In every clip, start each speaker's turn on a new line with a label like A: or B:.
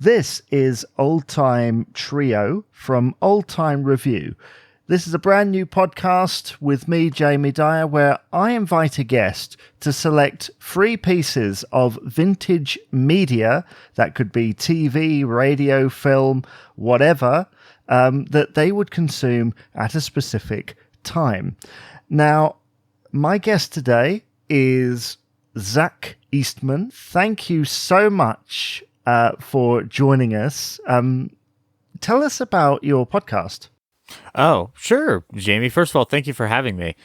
A: This is Old Time Trio from Old Time Review. This is a brand new podcast with me, Jamie Dyer, where I invite a guest to select 3 pieces of vintage media, that could be TV, radio, film, whatever, that they would consume at a specific time. Now, my guest today is Zach Eastman. Thank you so much for joining us. Tell us about your podcast.
B: Oh, sure, Jamie. First of all, thank you for having me.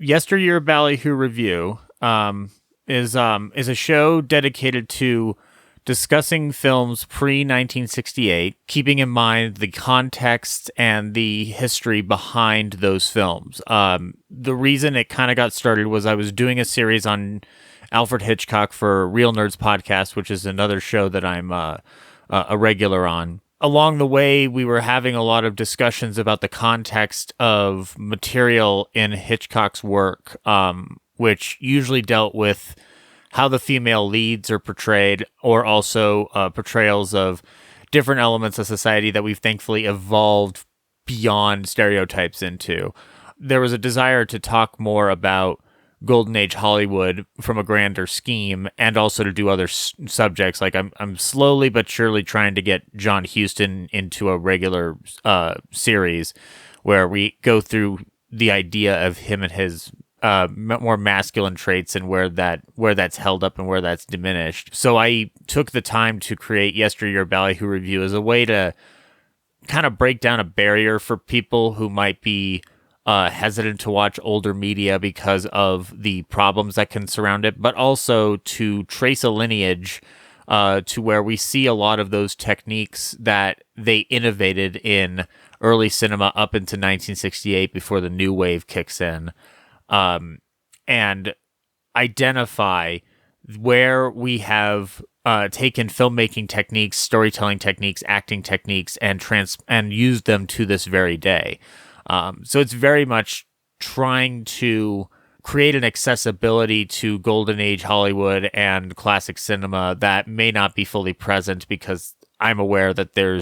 B: Yesteryear Ballyhoo Review is a show dedicated to discussing films pre-1968, keeping in mind the context and the history behind those films. The reason it kind of got started was I was doing a series on Alfred Hitchcock for Real Nerds Podcast, which is another show that I'm a regular on. Along the way, we were having a lot of discussions about the context of material in Hitchcock's work, which usually dealt with how the female leads are portrayed, or also portrayals of different elements of society that we've thankfully evolved beyond stereotypes into. There was a desire to talk more about Golden Age Hollywood from a grander scheme, and also to do other subjects. Like I'm slowly but surely trying to get John Huston into a regular series where we go through the idea of him and his more masculine traits and where that's held up and where that's diminished. So I took the time to create Yesteryear Ballyhoo Review as a way to kind of break down a barrier for people who might be hesitant to watch older media because of the problems that can surround it, but also to trace a lineage to where we see a lot of those techniques that they innovated in early cinema up into 1968 before the new wave kicks in, and identify where we have taken filmmaking techniques, storytelling techniques, acting techniques, and used them to this very day. So it's very much trying to create an accessibility to Golden Age Hollywood and classic cinema that may not be fully present, because I'm aware that there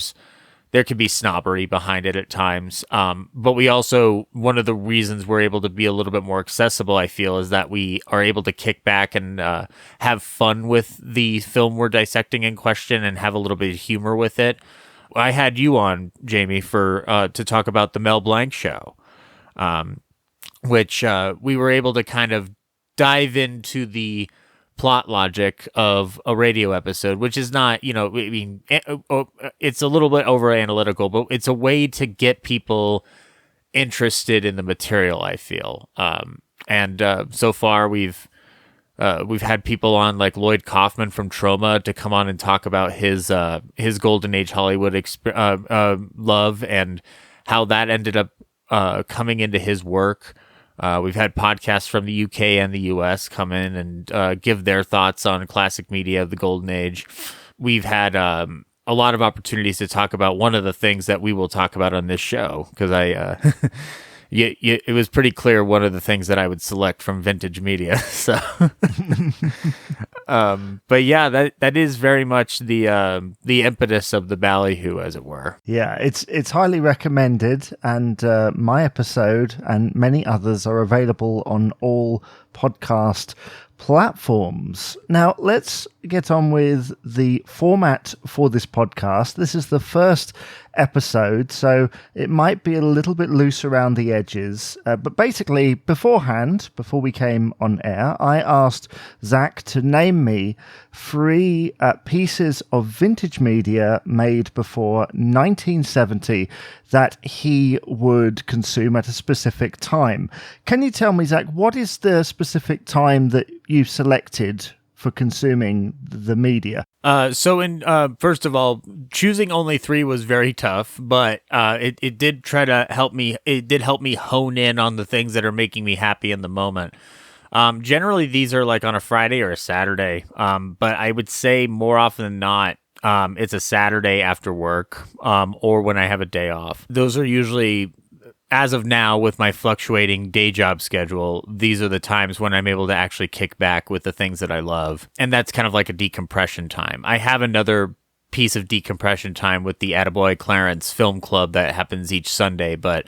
B: can be snobbery behind it at times. But we also, one of the reasons we're able to be a little bit more accessible, I feel, is that we are able to kick back and have fun with the film we're dissecting in question and have a little bit of humor with it. I had you on, Jamie, to talk about the Mel Blanc show, which we were able to kind of dive into the plot logic of a radio episode, which is not, it's a little bit over analytical, but it's a way to get people interested in the material, I feel. And so far we've had people on like Lloyd Kaufman from Troma to come on and talk about his Golden Age Hollywood love and how that ended up coming into his work. We've had podcasts from the UK and the US come in and give their thoughts on classic media of the Golden Age. We've had a lot of opportunities to talk about one of the things that we will talk about on this show, because it was pretty clear one of the things that I would select from vintage media. So, but yeah, that is very much the impetus of the Ballyhoo, as it were.
A: Yeah, it's highly recommended, and my episode and many others are available on all podcast platforms. Now, let's get on with the format for this podcast. This is the first episode, so it might be a little bit loose around the edges. But basically, beforehand, before we came on air, I asked Zach to name me 3 pieces of vintage media made before 1970 that he would consume at a specific time. Can you tell me, Zach, what is the specific time that you've selected for consuming the media?
B: First of all, choosing only 3 was very tough, but it did try to help me. It did help me hone in on the things that are making me happy in the moment. Generally, these are like on a Friday or a Saturday, but I would say more often than not, it's a Saturday after work, or when I have a day off. Those are usually, as of now, with my fluctuating day job schedule, these are the times when I'm able to actually kick back with the things that I love. And that's kind of like a decompression time. I have another piece of decompression time with the Attaboy Clarence Film Club that happens each Sunday. But,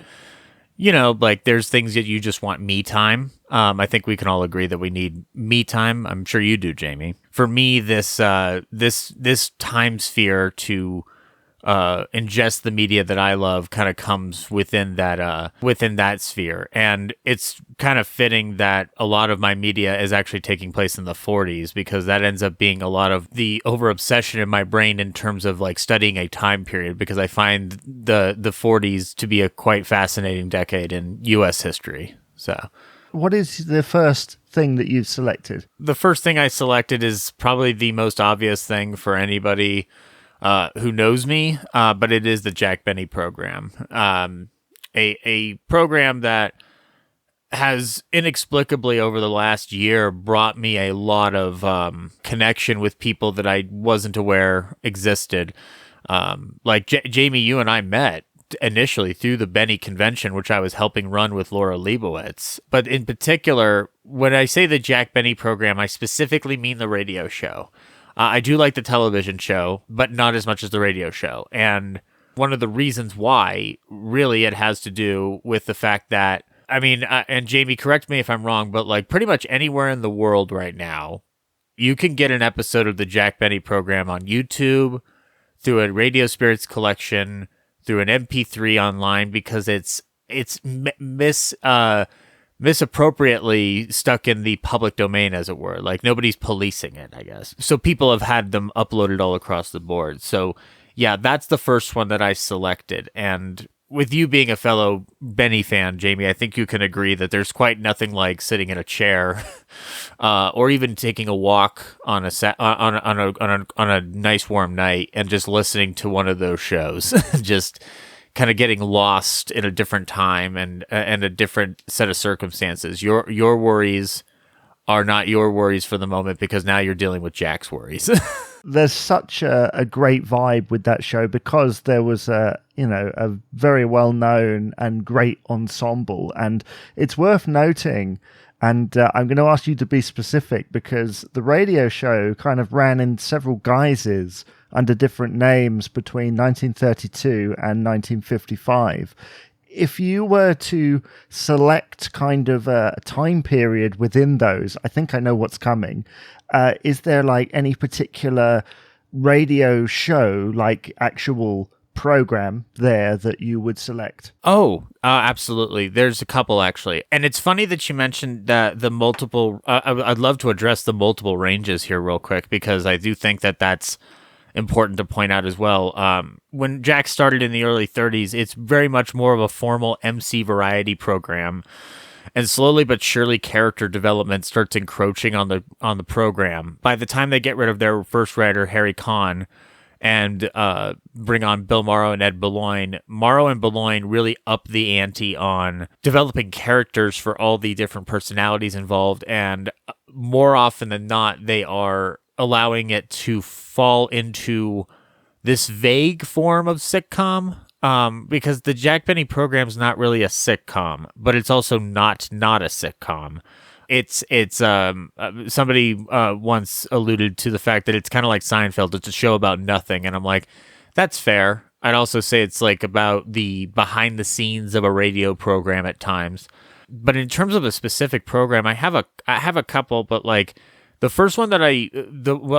B: like there's things that you just want me time. I think we can all agree that we need me time. I'm sure you do, Jamie. For me, this time sphere to ingest the media that I love kind of comes within that sphere. And it's kind of fitting that a lot of my media is actually taking place in the 40s, because that ends up being a lot of the over obsession in my brain in terms of like studying a time period, because I find the 40s to be a quite fascinating decade in US history. So
A: what is the first thing that you've selected?
B: The first thing I selected is probably the most obvious thing for anybody who knows me, but it is the Jack Benny program. A program that has inexplicably over the last year brought me a lot of connection with people that I wasn't aware existed. Like Jamie, you and I met initially through the Benny convention, which I was helping run with Laura Leibowitz. But in particular, when I say the Jack Benny program, I specifically mean the radio show. I do like the television show, but not as much as the radio show. And one of the reasons why, really, it has to do with the fact that, and Jamie, correct me if I'm wrong, but like pretty much anywhere in the world right now, you can get an episode of the Jack Benny program on YouTube, through a Radio Spirits collection, through an MP3 online, because it's misappropriately stuck in the public domain, as it were. Like nobody's policing it, I guess. So people have had them uploaded all across the board. So yeah, that's the first one that I selected. And with you being a fellow Benny fan, Jamie, I think you can agree that there's quite nothing like sitting in a chair, or even taking a walk on a nice warm night and just listening to one of those shows, just kind of getting lost in a different time and a different set of circumstances. Your worries are not your worries for the moment, because now you're dealing with Jack's worries.
A: There's such a great vibe with that show, because there was a very well known and great ensemble, and it's worth noting. And I'm going to ask you to be specific, because the radio show kind of ran in several guises under different names between 1932 and 1955. If you were to select kind of a time period within those, I think I know what's coming. Is there like any particular radio show, like actual program there, that you would select?
B: Oh, absolutely. There's a couple, actually. And it's funny that you mentioned the multiple. I'd love to address the multiple ranges here real quick, because I do think that that's important to point out as well. When Jack started in the early 30s, it's very much more of a formal MC variety program. And slowly but surely, character development starts encroaching on the program. By the time they get rid of their first writer, Harry Kahn, and bring on Bill Morrow and Ed Boulogne, Morrow and Boulogne really up the ante on developing characters for all the different personalities involved. And more often than not, they are allowing it to fall into this vague form of sitcom. Because the Jack Benny program is not really a sitcom, but it's also not a sitcom. It's somebody once alluded to the fact that it's kind of like Seinfeld. It's a show about nothing, and I'm like, that's fair. I'd also say it's like about the behind the scenes of a radio program at times. But in terms of a specific program, I have a couple, but like the first one that I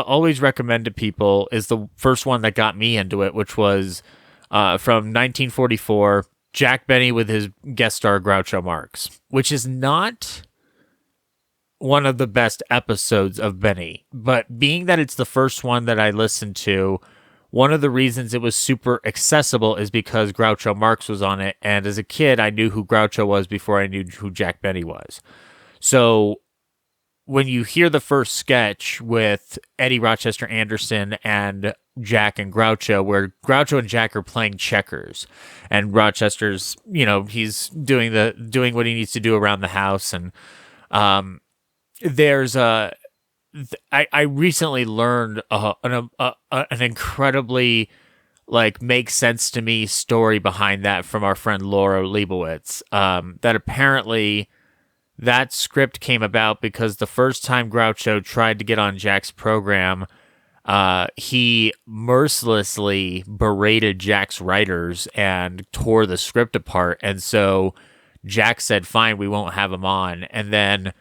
B: always recommend to people is the first one that got me into it, which was from 1944, Jack Benny with his guest star Groucho Marx, which is not one of the best episodes of Benny. But being that it's the first one that I listened to, one of the reasons it was super accessible is because Groucho Marx was on it. And as a kid, I knew who Groucho was before I knew who Jack Benny was. So when you hear the first sketch with Eddie Rochester Anderson and Jack and Groucho, where Groucho and Jack are playing checkers, and Rochester's, he's doing what he needs to do around the house, and there's I recently learned an incredibly makes sense to me story behind that from our friend Laura Leibowitz, that apparently that script came about because the first time Groucho tried to get on Jack's program, he mercilessly berated Jack's writers and tore the script apart. And so Jack said, fine, we won't have him on. And then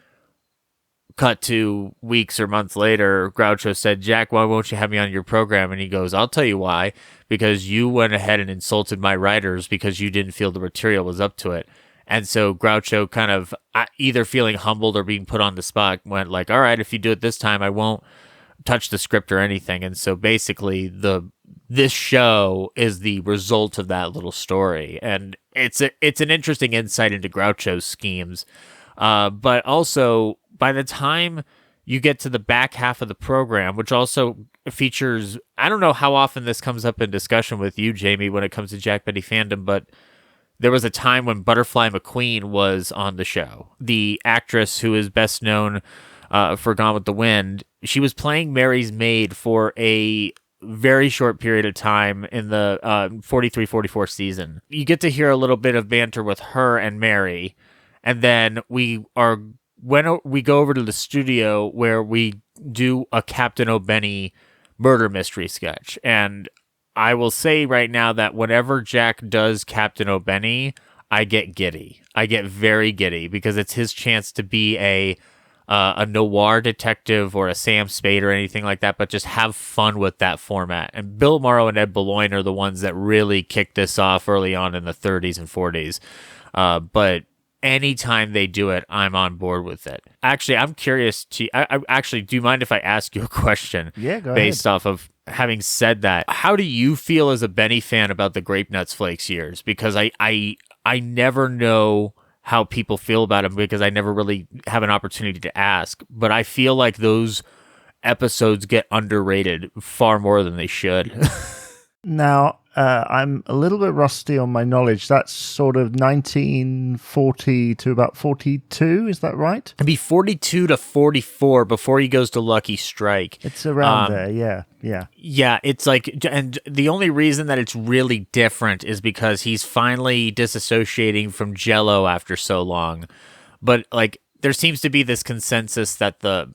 B: cut to weeks or months later, Groucho said, Jack, why won't you have me on your program? And he goes, I'll tell you why. Because you went ahead and insulted my writers because you didn't feel the material was up to it. And so Groucho, kind of either feeling humbled or being put on the spot, went like, all right, if you do it this time, I won't touch the script or anything. And so basically this show is the result of that little story. And it's an interesting insight into Groucho's schemes. But also, by the time you get to the back half of the program, which also features, I don't know how often this comes up in discussion with you, Jamie, when it comes to Jack Benny fandom, but there was a time when Butterfly McQueen was on the show. The actress who is best known for Gone with the Wind, she was playing Mary's maid for a very short period of time in the 43-44 season. You get to hear a little bit of banter with her and Mary, and then when we go over to the studio where we do a Captain O'Benny murder mystery sketch. And I will say right now that whenever Jack does Captain O'Benny, I get giddy. I get very giddy because it's his chance to be a noir detective or a Sam Spade or anything like that, but just have fun with that format. And Bill Morrow and Ed Boulogne are the ones that really kicked this off early on in the 30s and 40s. But anytime they do it, I'm on board with it. Actually, I'm curious I actually, do you mind if I ask you a question?
A: Yeah, go
B: based
A: ahead.
B: off of having said that? How do you feel as a Benny fan about the Grape Nuts Flakes years? Because I never know how people feel about them because I never really have an opportunity to ask. But I feel like those episodes get underrated far more than they should.
A: Now, I'm a little bit rusty on my knowledge. That's sort of 1940 to about 42, is that right?
B: It'd be 42 to 44 before he goes to Lucky Strike.
A: It's around there, yeah.
B: Yeah, it's like, and the only reason that it's really different is because he's finally disassociating from Jell-O after so long. But like, there seems to be this consensus that the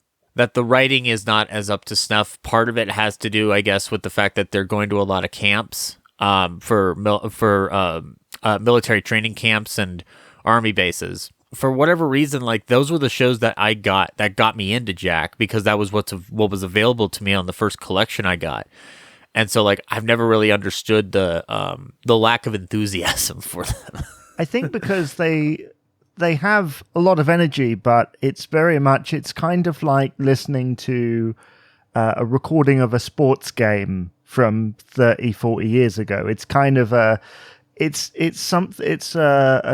B: writing is not as up to snuff. Part of it has to do, I guess, with the fact that they're going to a lot of camps for military training camps and army bases. For whatever reason, like those were the shows that got me into Jack because that was what was available to me on the first collection I got. And so like I've never really understood the lack of enthusiasm for them.
A: I think because they have a lot of energy, but it's kind of like listening to a recording of a sports game from 30, 40 years ago. It's kind of a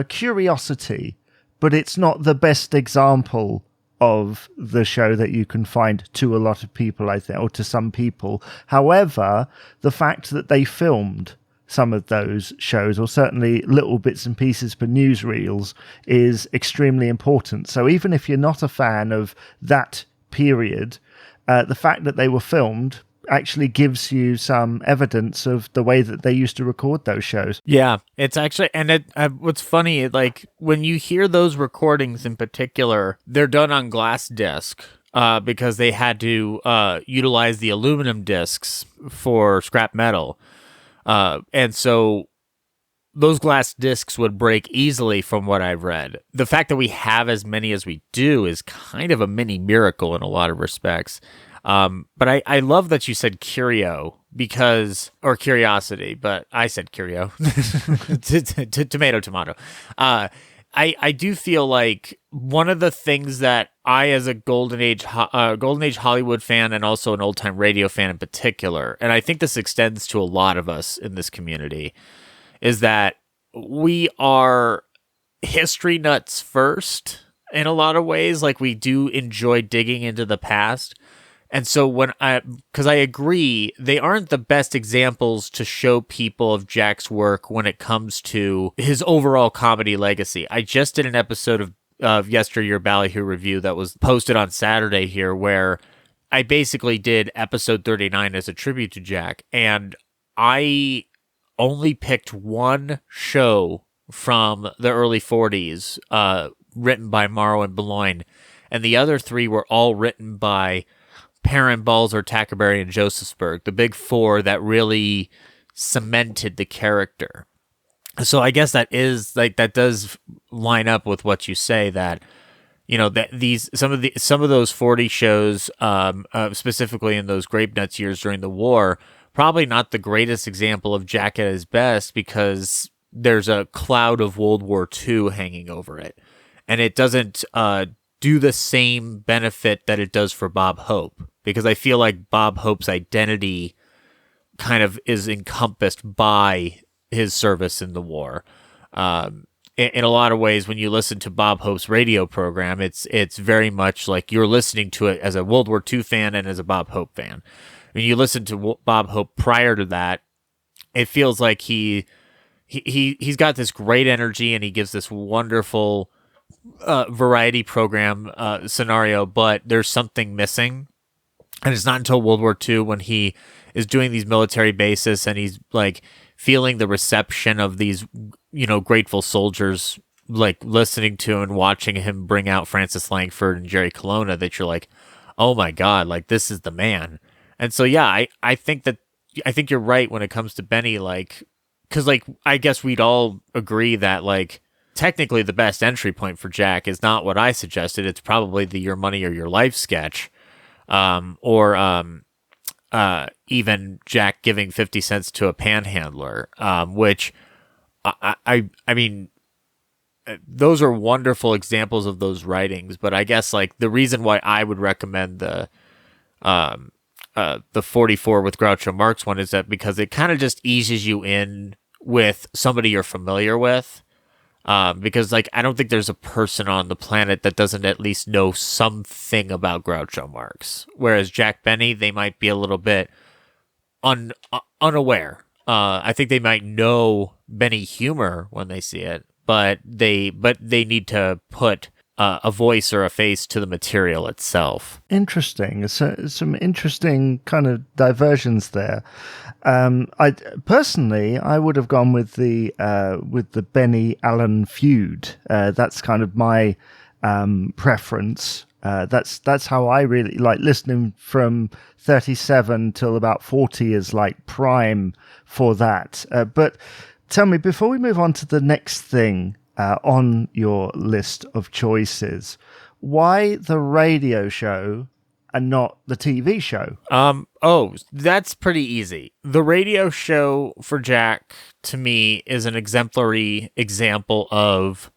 A: curiosity, but it's not the best example of the show that you can find to a lot of people, I think, or to some people. However, the fact that they filmed some of those shows, or certainly little bits and pieces for newsreels, is extremely important. So even if you're not a fan of that period, the fact that they were filmed actually gives you some evidence of the way that they used to record those shows.
B: Yeah, it's actually, and what's funny, like when you hear those recordings in particular, they're done on glass disc because they had to utilize the aluminum discs for scrap metal. And so those glass discs would break easily from what I've read. The fact that we have as many as we do is kind of a mini miracle in a lot of respects. But I love that you said curio or curiosity, but I said curio. Tomato. I do feel like one of the things that I, as a Golden Age Hollywood fan and also an old time radio fan in particular, and I think this extends to a lot of us in this community, is that we are history nuts first in a lot of ways. Like we do enjoy digging into the past. And so because I agree, they aren't the best examples to show people of Jack's work when it comes to his overall comedy legacy. I just did an episode of Yesteryear Ballyhoo Review that was posted on Saturday here, where I basically did episode 39 as a tribute to Jack. And I only picked one show from the early 40s written by Morrow and Boulogne. And the other three were all written by Perrin, Balzer, Tackerberry, and Josephsburg, the big four that really cemented the character. So I guess that does line up with what you say, that that some of those 40 shows, specifically in those grape nuts years during the war, probably not the greatest example of Jack at his best, because there's a cloud of World War II hanging over it, and it doesn't do the same benefit that it does for Bob Hope, because I feel like Bob Hope's identity kind of is encompassed by his service in the war. In a lot of ways, when you listen to Bob Hope's radio program, it's very much like you're listening to it as a World War II fan and as a Bob Hope fan. When you listen to Bob Hope prior to that, it feels like he's got this great energy, and he gives this wonderful variety program scenario, but there's something missing. And it's not until World War II, when he is doing these military bases and he's like feeling the reception of these, grateful soldiers, like listening to and watching him bring out Francis Langford and Jerry Colonna, that you're like, oh my God, like this is the man. And so, yeah, I think you're right when it comes to Benny, like, because like, I guess we'd all agree that like, technically the best entry point for Jack is not what I suggested. It's probably the Your Money or Your Life sketch. Even Jack giving 50 cents to a panhandler, which I mean, those are wonderful examples of those writings. But I guess like the reason why I would recommend the 44 with Groucho Marx one is that because it kind of just eases you in with somebody you're familiar with. Because like I don't think there's a person on the planet that doesn't at least know something about Groucho Marx. Whereas Jack Benny, they might be a little bit unaware. I think they might know Benny humor when they see it, but they need to put a voice or a face to the material itself.
A: Interesting. So some interesting kind of diversions there. I personally, I would have gone with the Benny Allen feud. That's kind of my preference. That's how I really like listening. From 37 till about 40 is like prime for that. But tell me, before we move on to the next thing on your list of choices, why the radio show and not the TV show?
B: Oh, that's pretty easy. The radio show for Jack, to me, is an exemplary example of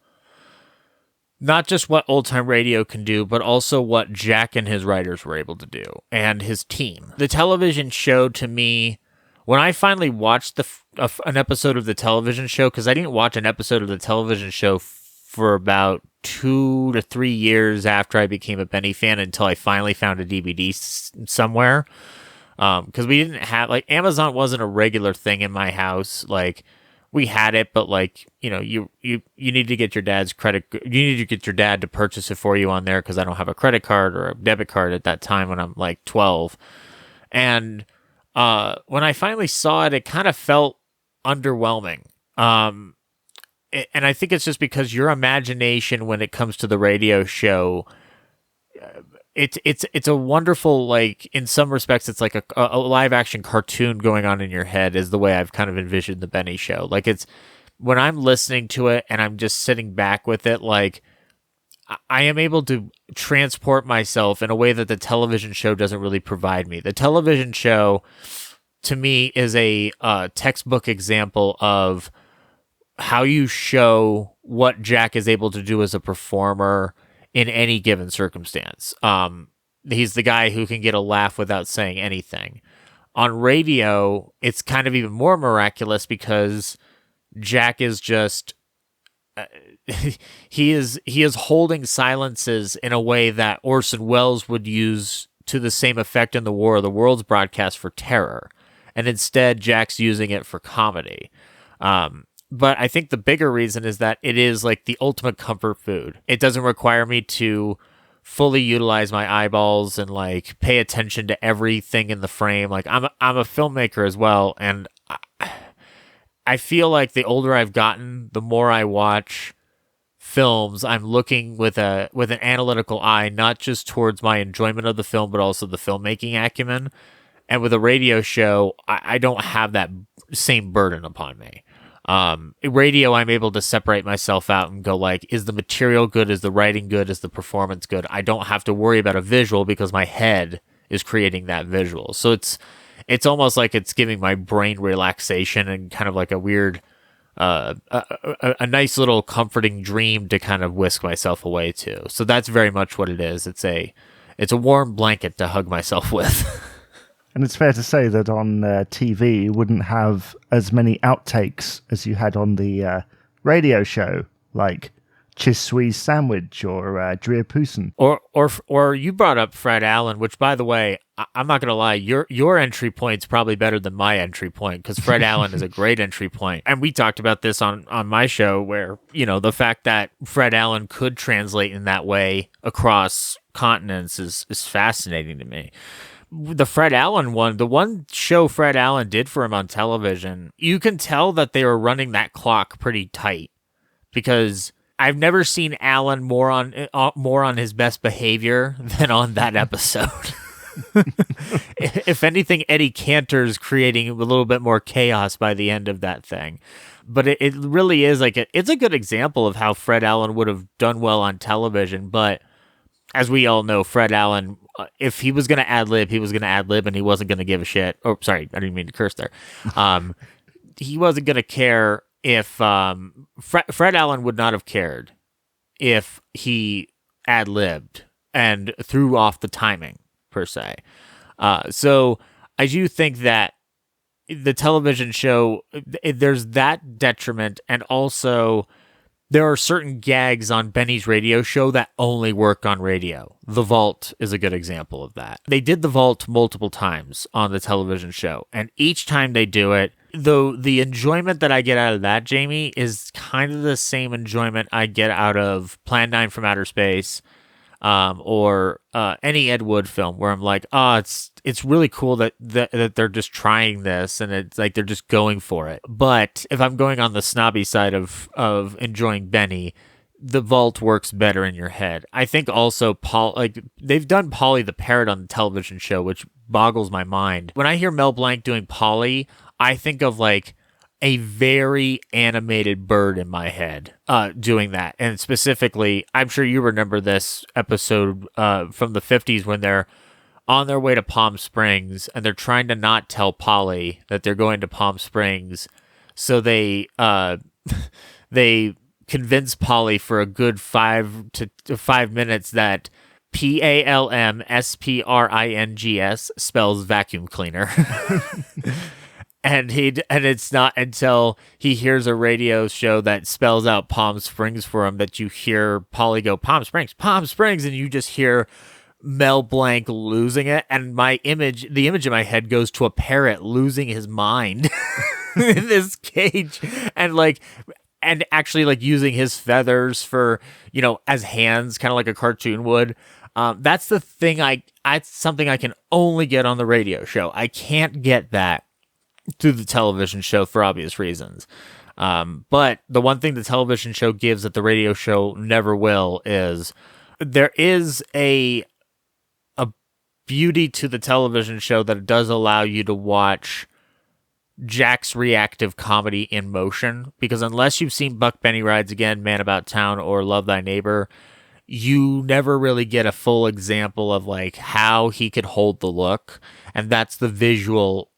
B: not just what old-time radio can do, but also what Jack and his writers were able to do, and his team. The television show, to me, when I finally watched an episode of the television show, because I didn't watch an episode of the television show for about 2 to 3 years after I became a Benny fan, until I finally found a DVD somewhere. Because we didn't have, like, Amazon wasn't a regular thing in my house. Like, we had it, but like, you need to get your dad's you need to get your dad to purchase it for you on there, because I don't have a credit card or a debit card at that time when I'm like 12. And when I finally saw it, it kind of felt underwhelming. And I think it's just because your imagination when it comes to the radio show, it's a wonderful, like, in some respects, it's like a live action cartoon going on in your head, is the way I've kind of envisioned the Benny show. Like, it's when I'm listening to it and I'm just sitting back with it, like, I am able to transport myself in a way that the television show doesn't really provide me. The television show, to me, is a textbook example of how you show what Jack is able to do as a performer in any given circumstance. He's the guy who can get a laugh without saying anything. On radio, it's kind of even more miraculous, because Jack is just he is holding silences in a way that Orson Welles would use to the same effect in the War of the Worlds broadcast for terror, and instead Jack's using it for comedy. But I think the bigger reason is that it is like the ultimate comfort food. It doesn't require me to fully utilize my eyeballs and like pay attention to everything in the frame. Like I'm a filmmaker as well, and I feel like the older I've gotten, the more I watch films, I'm looking with an analytical eye, not just towards my enjoyment of the film, but also the filmmaking acumen. And with a radio show, I don't have that same burden upon me. Radio, I'm able to separate myself out and go like, is the material good? Is the writing good? Is the performance good? I don't have to worry about a visual because my head is creating that visual. So it's almost like it's giving my brain relaxation and kind of like a weird, a nice little comforting dream to kind of whisk myself away to. So that's very much what it is. It's a warm blanket to hug myself with.
A: And it's fair to say that on TV, you wouldn't have as many outtakes as you had on the radio show, like Chiswee Sandwich or Dreer Poosen.
B: Or you brought up Fred Allen, which, by the way, I'm not going to lie, your entry point's probably better than my entry point, because Fred Allen is a great entry point. And we talked about this on my show, where, the fact that Fred Allen could translate in that way across continents is fascinating to me. The Fred Allen one, the one show Fred Allen did for him on television, you can tell that they were running that clock pretty tight, because I've never seen Allen more on his best behavior than on that episode. If anything, Eddie Cantor's creating a little bit more chaos by the end of that thing. But it really is it's a good example of how Fred Allen would have done well on television. But as we all know, Fred Allen, if he was going to ad-lib, he was going to ad-lib, and he wasn't going to give a shit. Oh, sorry, I didn't mean to curse there. He wasn't going to care if Fred Allen would not have cared if he ad-libbed and threw off the timing, per se. So I do think that the television show, there's that detriment, and also there are certain gags on Benny's radio show that only work on radio. The Vault is a good example of that. They did The Vault multiple times on the television show, and each time they do it, though the enjoyment that I get out of that, Jamie, is kind of the same enjoyment I get out of Plan 9 from Outer Space, or any Ed Wood film, where I'm like, it's really cool that they're just trying this, and it's like they're just going for it. But if I'm going on the snobby side of enjoying Benny, The Vault works better in your head. I think also they've done Polly the Parrot on the television show, which boggles my mind. When I hear Mel Blanc doing Polly, I think of like a very animated bird in my head doing that. And specifically, I'm sure you remember this episode from the 50s when they're on their way to Palm Springs and they're trying to not tell Polly that they're going to Palm Springs. So they convince Polly for a good 5 minutes that PALMSPRINGS spells vacuum cleaner. And it's not until he hears a radio show that spells out Palm Springs for him that you hear Polly go, Palm Springs, and you just hear Mel Blanc losing it. And the image in my head goes to a parrot losing his mind in this cage, and actually using his feathers for, as hands, kind of like a cartoon would. That's the thing. It's something I can only get on the radio show. I can't get that through the television show for obvious reasons. But the one thing the television show gives that the radio show never will is there is a beauty to the television show that it does allow you to watch Jack's reactive comedy in motion, because unless you've seen Buck Benny Rides Again, Man About Town, or Love Thy Neighbor, you never really get a full example of how he could hold the look, and that's the visual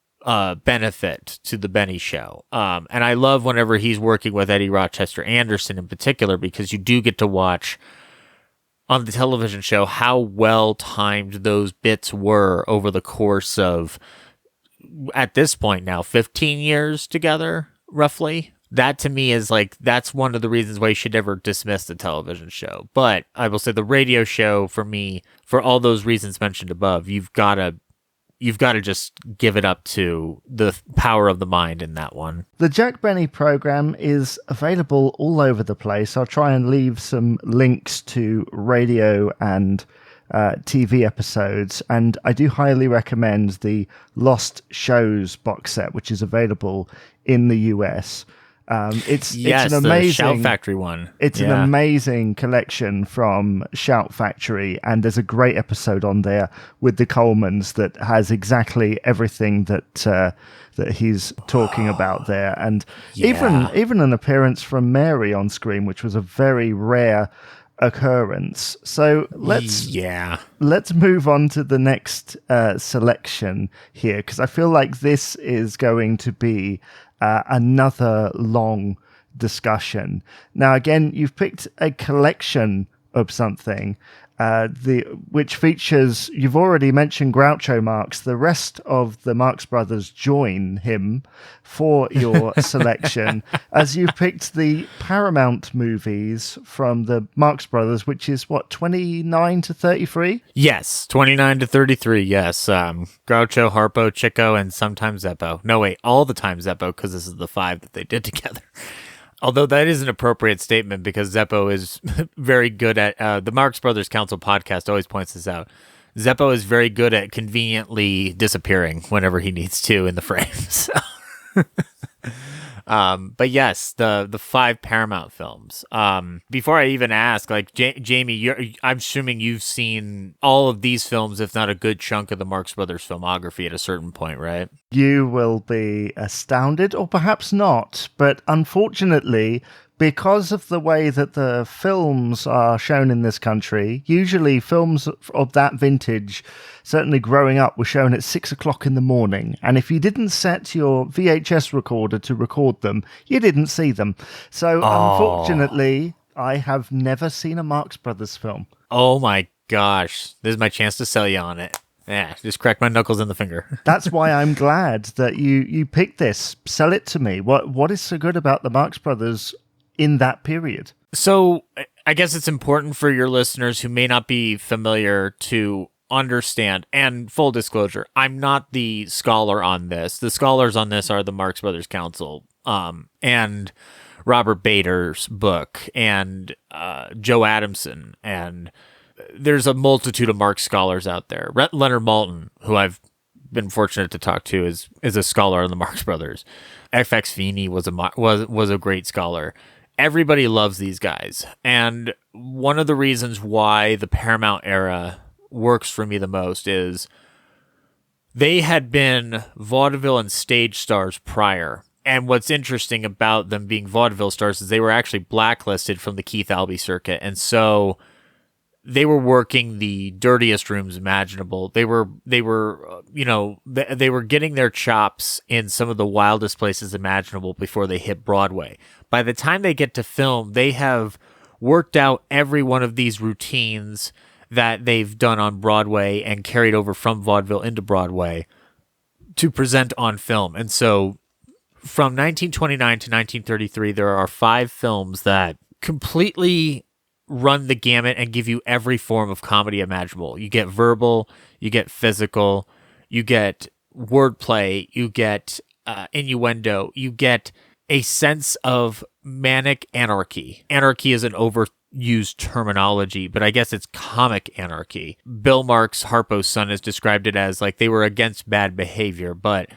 B: benefit to the Benny show. And I love whenever he's working with Eddie Rochester Anderson in particular, because you do get to watch on the television show how well timed those bits were over the course of, at this point now, 15 years together, roughly. That to me is that's one of the reasons why you should never dismiss the television show. But I will say the radio show, for me, for all those reasons mentioned above, you've got to just give it up to the power of the mind in that one.
A: The Jack Benny program is available all over the place. I'll try and leave some links to radio and TV episodes, and I do highly recommend the Lost Shows box set, which is available in the US. It's
B: Yes,
A: an
B: the Shout
A: amazing
B: Factory one.
A: It's an
B: Yeah.
A: amazing collection from Shout Factory, and there's a great episode on there with the Colemans that has exactly everything that he's talking about there, and
B: Yeah.
A: even an appearance from Mary on screen, which was a very rare occurrence. So
B: Yeah.
A: let's move on to the next selection here, because I feel like this is going to be another long discussion. Now, again, you've picked a collection of something, which features, you've already mentioned Groucho Marx. The rest of the Marx Brothers join him for your selection, as you've picked the Paramount movies from the Marx Brothers, which is what, 29 to 33?
B: Yes, 29 to 33, yes. Groucho, Harpo, Chico, and sometimes Zeppo. No, wait, all the time Zeppo, because this is the 5 that they did together. Although that is an appropriate statement, because Zeppo is very good at, the Marx Brothers Council podcast always points this out. Zeppo is very good at conveniently disappearing whenever he needs to in the frames. But yes, the 5 Paramount films. Before I even ask, like Jamie, I'm assuming you've seen all of these films, if not a good chunk of the Marx Brothers filmography at a certain point, right?
A: You will be astounded, or perhaps not, but unfortunately, because of the way that the films are shown in this country, usually films of that vintage, certainly growing up, were shown at 6 o'clock in the morning. And if you didn't set your VHS recorder to record them, you didn't see them. So unfortunately, I have never seen a Marx Brothers film.
B: Oh my gosh. This is my chance to sell you on it. Yeah, just crack my knuckles in the finger.
A: That's why I'm glad that you picked this. Sell it to me. What is so good about the Marx Brothers in that period?
B: So I guess it's important for your listeners who may not be familiar to understand, and full disclosure, I'm not the scholar on this. The scholars on this are the Marx Brothers Council, and Robert Bader's book, and Joe Adamson, and there's a multitude of Marx scholars out there. Leonard Maltin, who I've been fortunate to talk to, is a scholar on the Marx Brothers. FX Feeney was a great scholar. Everybody loves these guys. And one of the reasons why the Paramount era works for me the most is they had been vaudeville and stage stars prior. And what's interesting about them being vaudeville stars is they were actually blacklisted from the Keith Albee circuit. And so they were working the dirtiest rooms imaginable. They were getting their chops in some of the wildest places imaginable before they hit Broadway. By the time they get to film, they have worked out every one of these routines that they've done on Broadway and carried over from vaudeville into Broadway to present on film. And so from 1929 to 1933, there are 5 films that completely run the gamut and give you every form of comedy imaginable. You get verbal, you get physical, you get wordplay, you get innuendo, you get a sense of manic anarchy. Anarchy is an overused terminology, but I guess it's comic anarchy. Bill Marx, Harpo's son, has described it as like they were against bad behavior, but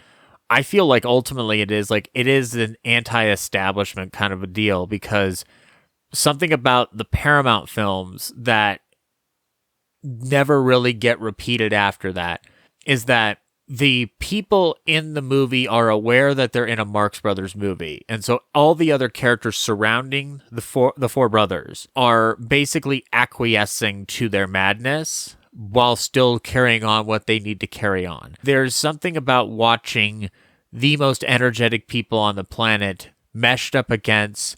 B: I feel like ultimately it is an anti-establishment kind of a deal, because something about the Paramount films that never really get repeated after that is that the people in the movie are aware that they're in a Marx Brothers movie. And so all the other characters surrounding the four brothers are basically acquiescing to their madness while still carrying on what they need to carry on. There's something about watching the most energetic people on the planet meshed up against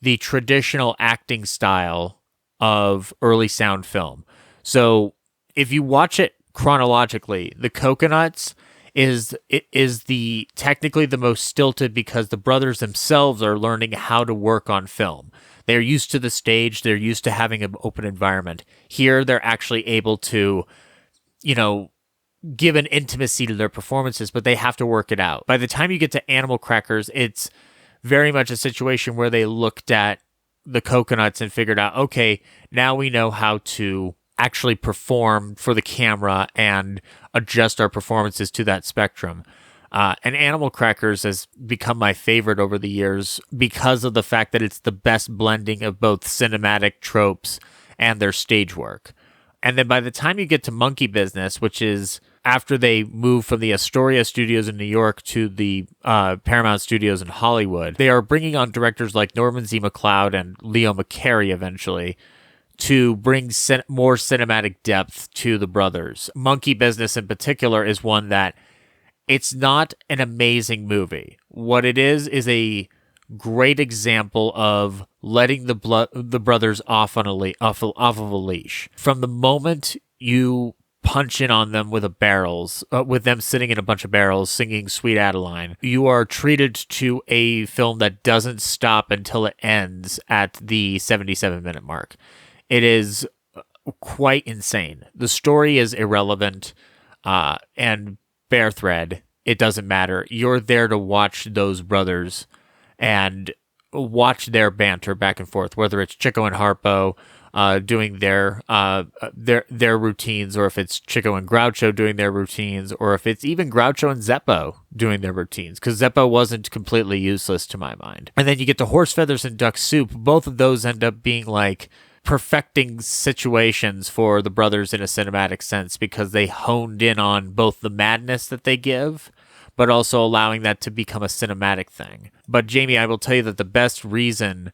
B: the traditional acting style of early sound film. So if you watch it chronologically, The Coconuts is the technically the most stilted, because the brothers themselves are learning how to work on film. They're used to the stage, they're used to having an open environment. Here they're actually able to, give an intimacy to their performances, but they have to work it out. By the time you get to Animal Crackers, it's very much a situation where they looked at The Coconuts and figured out, okay, now we know how to actually perform for the camera and adjust our performances to that spectrum. And Animal Crackers has become my favorite over the years because of the fact that it's the best blending of both cinematic tropes and their stage work. And then by the time you get to Monkey Business, which is after they move from the Astoria studios in New York to the Paramount studios in Hollywood, they are bringing on directors like Norman Z. MacLeod and Leo McCarey eventually to bring more cinematic depth to the brothers. Monkey Business in particular is one that it's not an amazing movie. What it is a great example of letting the brothers off of a leash. From the moment you punch in on them with with them sitting in a bunch of barrels singing Sweet Adeline, you are treated to a film that doesn't stop until it ends at the 77-minute mark. It is quite insane. The story is irrelevant and bare thread. It doesn't matter. You're there to watch those brothers and watch their banter back and forth, whether it's Chico and Harpo doing their routines, or if it's Chico and Groucho doing their routines, or if it's even Groucho and Zeppo doing their routines, because Zeppo wasn't completely useless to my mind. And then you get to Horse Feathers and Duck Soup. Both of those end up being like perfecting situations for the brothers in a cinematic sense, because they honed in on both the madness that they give, but also allowing that to become a cinematic thing. But Jamie, I will tell you that the best reason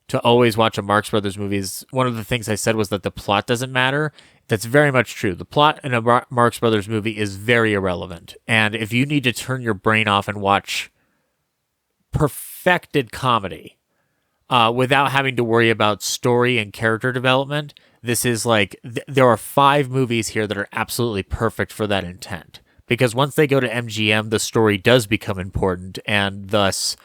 B: to always watch a Marx Brothers movie is, one of the things I said was that the plot doesn't matter. That's very much true. The plot in a Marx Brothers movie is very irrelevant. And if you need to turn your brain off and watch perfected comedy without having to worry about story and character development, this is like, there are 5 movies here that are absolutely perfect for that intent. Because once they go to MGM, the story does become important, and thus,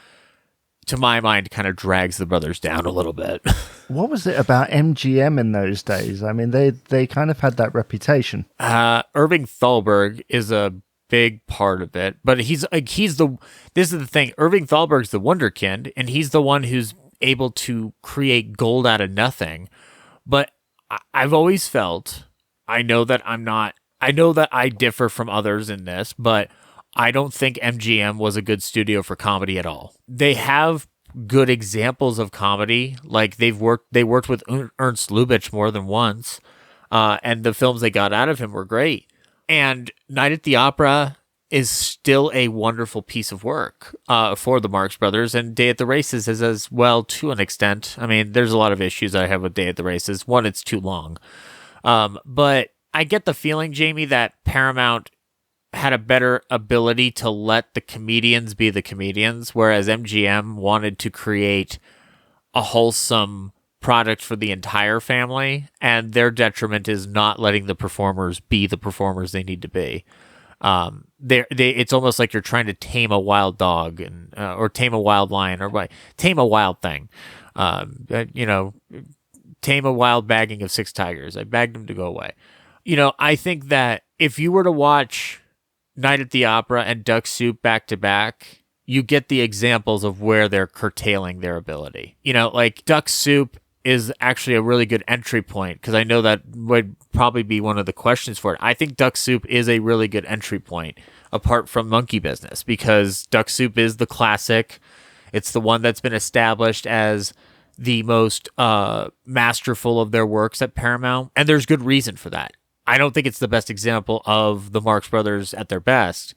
B: to my mind, kind of drags the brothers down a little bit.
A: What was it about MGM in those days? I mean, they kind of had that reputation.
B: Irving Thalberg is a big part of it, but this is the thing. Irving Thalberg's the wunderkind, and he's the one who's able to create gold out of nothing. But I've always felt, I know that I differ from others in this, but I don't think MGM was a good studio for comedy at all. They have good examples of comedy, like they worked with Ernst Lubitsch more than once, and the films they got out of him were great. And Night at the Opera is still a wonderful piece of work for the Marx Brothers, and Day at the Races is as well, to an extent. I mean, there's a lot of issues I have with Day at the Races. One, it's too long, but I get the feeling, Jamie, that Paramount had a better ability to let the comedians be the comedians, whereas MGM wanted to create a wholesome product for the entire family, and their detriment is not letting the performers be the performers they need to be. It's almost like you're trying to tame a wild dog, or tame a wild lion, or tame a wild thing. Tame a wild bagging of 6 tigers. I bagged them to go away. I think that if you were to watch Night at the Opera and Duck Soup back to back, you get the examples of where they're curtailing their ability. Like Duck Soup is actually a really good entry point, because I know that would probably be one of the questions for it. I think Duck Soup is a really good entry point apart from Monkey Business, because Duck Soup is the classic. It's the one that's been established as the most masterful of their works at Paramount, and there's good reason for that. I don't think it's the best example of the Marx Brothers at their best,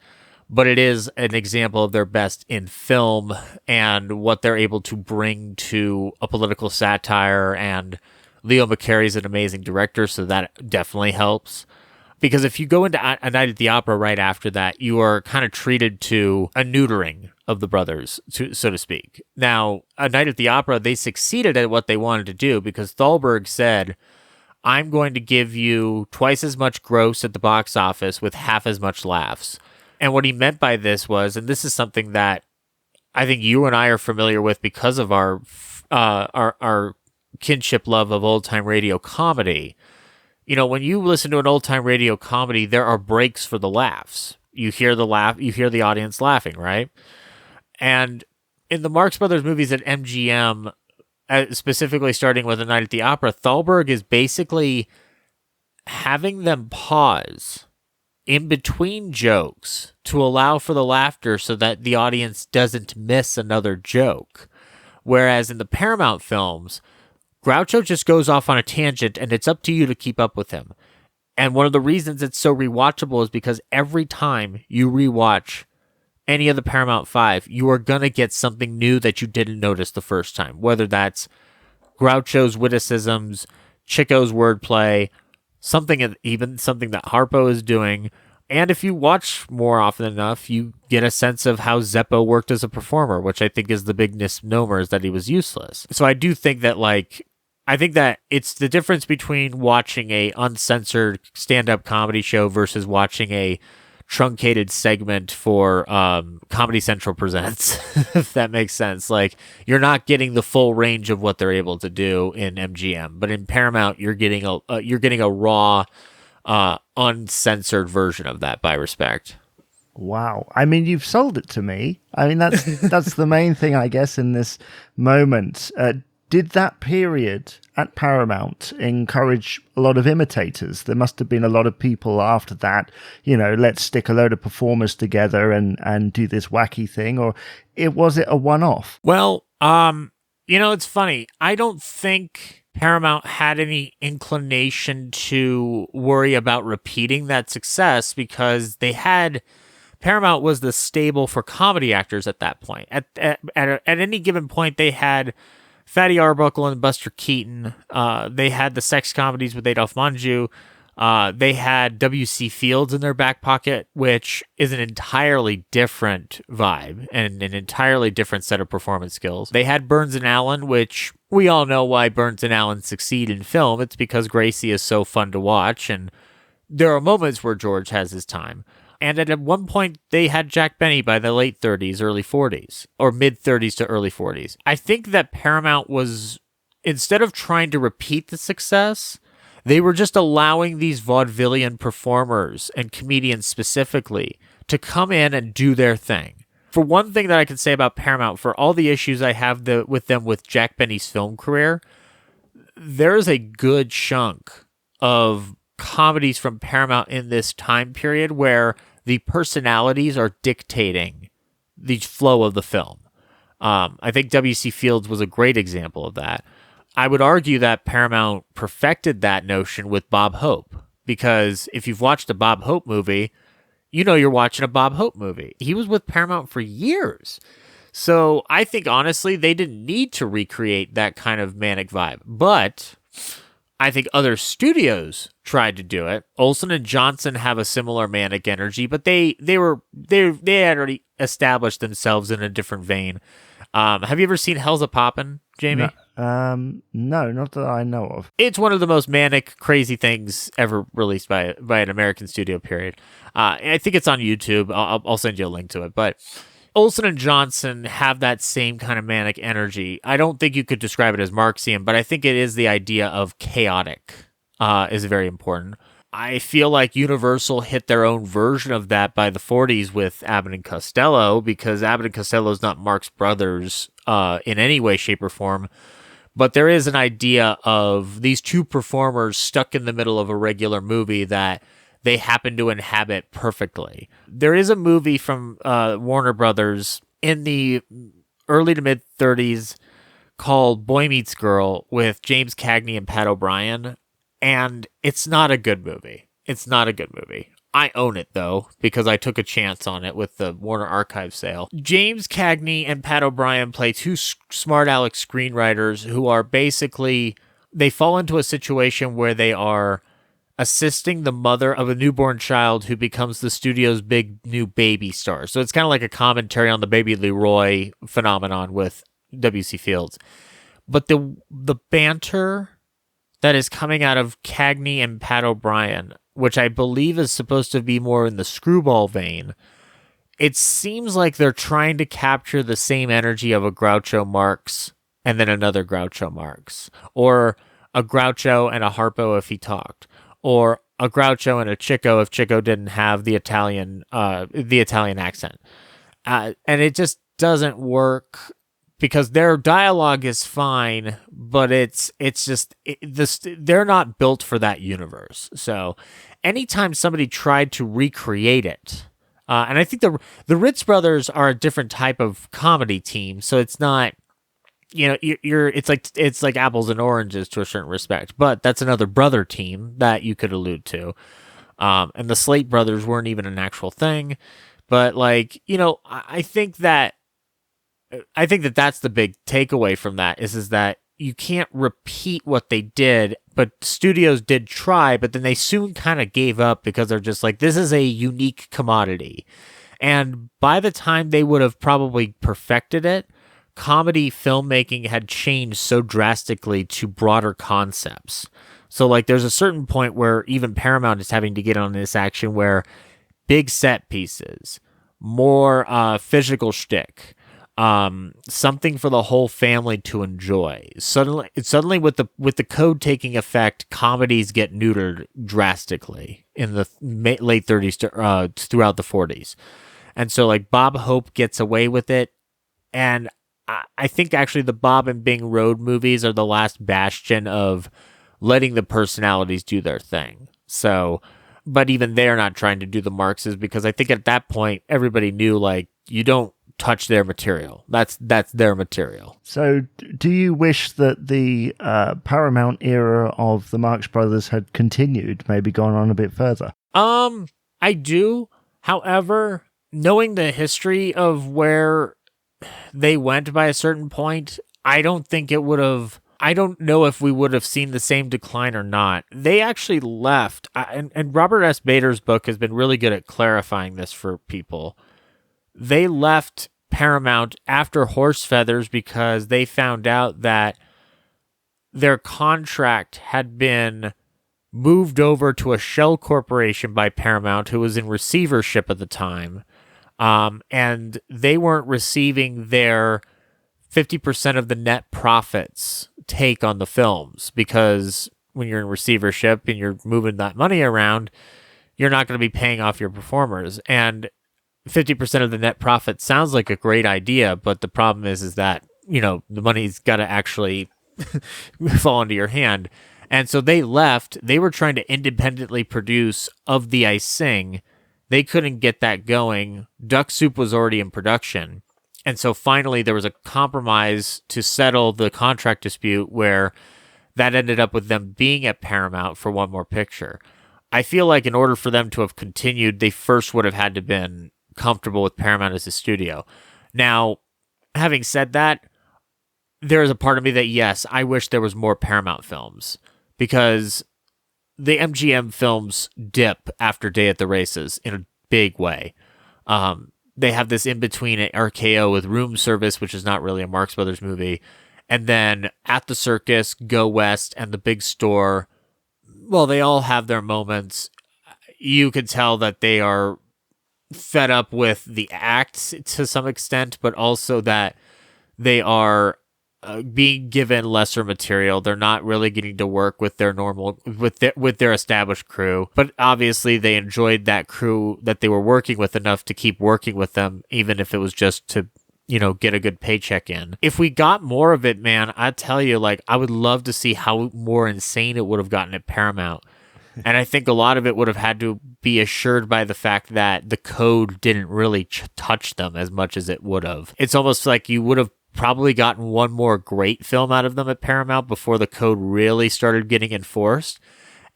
B: but it is an example of their best in film and what they're able to bring to a political satire. And Leo McCarey's an amazing director, so that definitely helps. Because if you go into A Night at the Opera right after that, you are kind of treated to a neutering of the brothers, so to speak. Now, A Night at the Opera, they succeeded at what they wanted to do, because Thalberg said, I'm going to give you twice as much gross at the box office with half as much laughs. And what he meant by this was, and this is something that I think you and I are familiar with because of our kinship love of old-time radio comedy. When you listen to an old-time radio comedy, there are breaks for the laughs. You hear the audience laughing, right? And in the Marx Brothers movies at MGM, specifically starting with A Night at the Opera, Thalberg is basically having them pause in between jokes to allow for the laughter so that the audience doesn't miss another joke. Whereas in the Paramount films, Groucho just goes off on a tangent and it's up to you to keep up with him. And one of the reasons it's so rewatchable is because every time you rewatch any of the Paramount 5, you are going to get something new that you didn't notice the first time. Whether that's Groucho's witticisms, Chico's wordplay, something that Harpo is doing. And if you watch more often enough, you get a sense of how Zeppo worked as a performer, which I think is the big misnomer, is that he was useless. So I do think that, I think that it's the difference between watching a uncensored stand-up comedy show versus watching a truncated segment for Comedy Central Presents, if that makes sense. You're not getting the full range of what they're able to do in MGM, but in Paramount, you're getting a raw, uncensored version of that, by respect.
A: Wow. I mean, you've sold it to me. I mean, that's the main thing, I guess, in this moment. Did that period at Paramount encourage a lot of imitators? There must have been a lot of people after that, let's stick a load of performers together and do this wacky thing, or was it a one-off?
B: Well, it's funny. I don't think Paramount had any inclination to worry about repeating that success because Paramount was the stable for comedy actors at that point. At any given point, they had Fatty Arbuckle and Buster Keaton. They had the sex comedies with Adolph Manju. They had W.C. Fields in their back pocket, which is an entirely different vibe and an entirely different set of performance skills. They had Burns and Allen, which we all know why Burns and Allen succeed in film. It's because Gracie is so fun to watch, and there are moments where George has his time. And at one point, they had Jack Benny by the late 30s, early 40s, or mid 30s to early 40s. I think that Paramount was, instead of trying to repeat the success, they were just allowing these vaudevillian performers and comedians specifically to come in and do their thing. For one thing that I can say about Paramount, for all the issues I have with them with Jack Benny's film career, there's a good chunk of comedies from Paramount in this time period where the personalities are dictating the flow of the film. I think W.C. Fields was a great example of that. I would argue that Paramount perfected that notion with Bob Hope, because if you've watched a Bob Hope movie, you're watching a Bob Hope movie. He was with Paramount for years. So I think, honestly, they didn't need to recreate that kind of manic vibe. But I think other studios tried to do it. Olsen and Johnson have a similar manic energy, but they had already established themselves in a different vein. Have you ever seen Hell's a Poppin', Jamie?
A: No, not that I know of.
B: It's one of the most manic, crazy things ever released by an American studio, period. I think it's on YouTube. I'll send you a link to it. But Olsen and Johnson have that same kind of manic energy. I don't think you could describe it as Marxian, but I think it is the idea of chaotic is very important. I feel like Universal hit their own version of that by the 40s with Abbott and Costello, because Abbott and Costello is not Marx Brothers in any way, shape, or form. But there is an idea of these two performers stuck in the middle of a regular movie that they happen to inhabit perfectly. There is a movie from Warner Brothers in the early to mid 30s called Boy Meets Girl with James Cagney and Pat O'Brien. And it's not a good movie. It's not a good movie. I own it, though, because I took a chance on it with the Warner Archive sale. James Cagney and Pat O'Brien play two smart aleck screenwriters who are basically, they fall into a situation where they are assisting the mother of a newborn child who becomes the studio's big new baby star. So it's kind of like a commentary on the Baby Leroy phenomenon with W.C. Fields. But the banter that is coming out of Cagney and Pat O'Brien, which I believe is supposed to be more in the screwball vein, it seems like they're trying to capture the same energy of a Groucho Marx and then another Groucho Marx, or a Groucho and a Harpo if he talked, or a Groucho and a Chico if Chico didn't have the Italian accent. And it just doesn't work, because their dialogue is fine, but they're not built for that universe. So, anytime somebody tried to recreate it, and I think the Ritz brothers are a different type of comedy team, so it's not, it's like apples and oranges to a certain respect, but that's another brother team that you could allude to. And the Slate brothers weren't even an actual thing, but like, I think that that's the big takeaway from that is that you can't repeat what they did, but studios did try, but then they soon kind of gave up because they're just like, this is a unique commodity. And by the time they would have probably perfected it, comedy filmmaking had changed so drastically to broader concepts. So like there's a certain point where even Paramount is having to get on this action where big set pieces, more physical shtick, something for the whole family to enjoy. Suddenly with the code taking effect, comedies get neutered drastically in the late 30s to throughout the 40s. And so like Bob Hope gets away with it, and I think actually the Bob and Bing Road movies are the last bastion of letting the personalities do their thing. So, but even they're not trying to do the Marxes, because I think at that point everybody knew like you don't touch their material. That's their material.
A: So do you wish that the Paramount era of the Marx Brothers had continued, maybe gone on a bit further?
B: I do. However, knowing the history of where they went by a certain point, I don't know if we would have seen the same decline or not. They actually left, and Robert S. Bader's book has been really good at clarifying this for people. They left Paramount after Horse Feathers because they found out that their contract had been moved over to a shell corporation by Paramount, who was in receivership at the time. And they weren't receiving their 50% of the net profits take on the films, because when you're in receivership and you're moving that money around, you're not going to be paying off your performers. And 50% of the net profit sounds like a great idea, but the problem is that, the money's got to actually fall into your hand. And so they left. They were trying to independently produce Of the I Sing. They couldn't get that going. Duck Soup was already in production. And so finally there was a compromise to settle the contract dispute where that ended up with them being at Paramount for one more picture. I feel like in order for them to have continued, they first would have had to been comfortable with Paramount as a studio. Now, having said that, there is a part of me that, yes, I wish there was more Paramount films, because the MGM films dip after Day at the Races in a big way. They have this in-between at RKO with Room Service, which is not really a Marx Brothers movie. And then At the Circus, Go West, and The Big Store, well, they all have their moments. You could tell that they are fed up with the act to some extent, but also that they are being given lesser material. They're not really getting to work with their with their established crew, but obviously they enjoyed that crew that they were working with enough to keep working with them, even if it was just to get a good paycheck in. If we got more of it, man, I tell you, like, I would love to see how more insane it would have gotten at Paramount. And I think a lot of it would have had to be assured by the fact that the code didn't really touch them as much as it would have. It's almost like you would have probably gotten one more great film out of them at Paramount before the code really started getting enforced,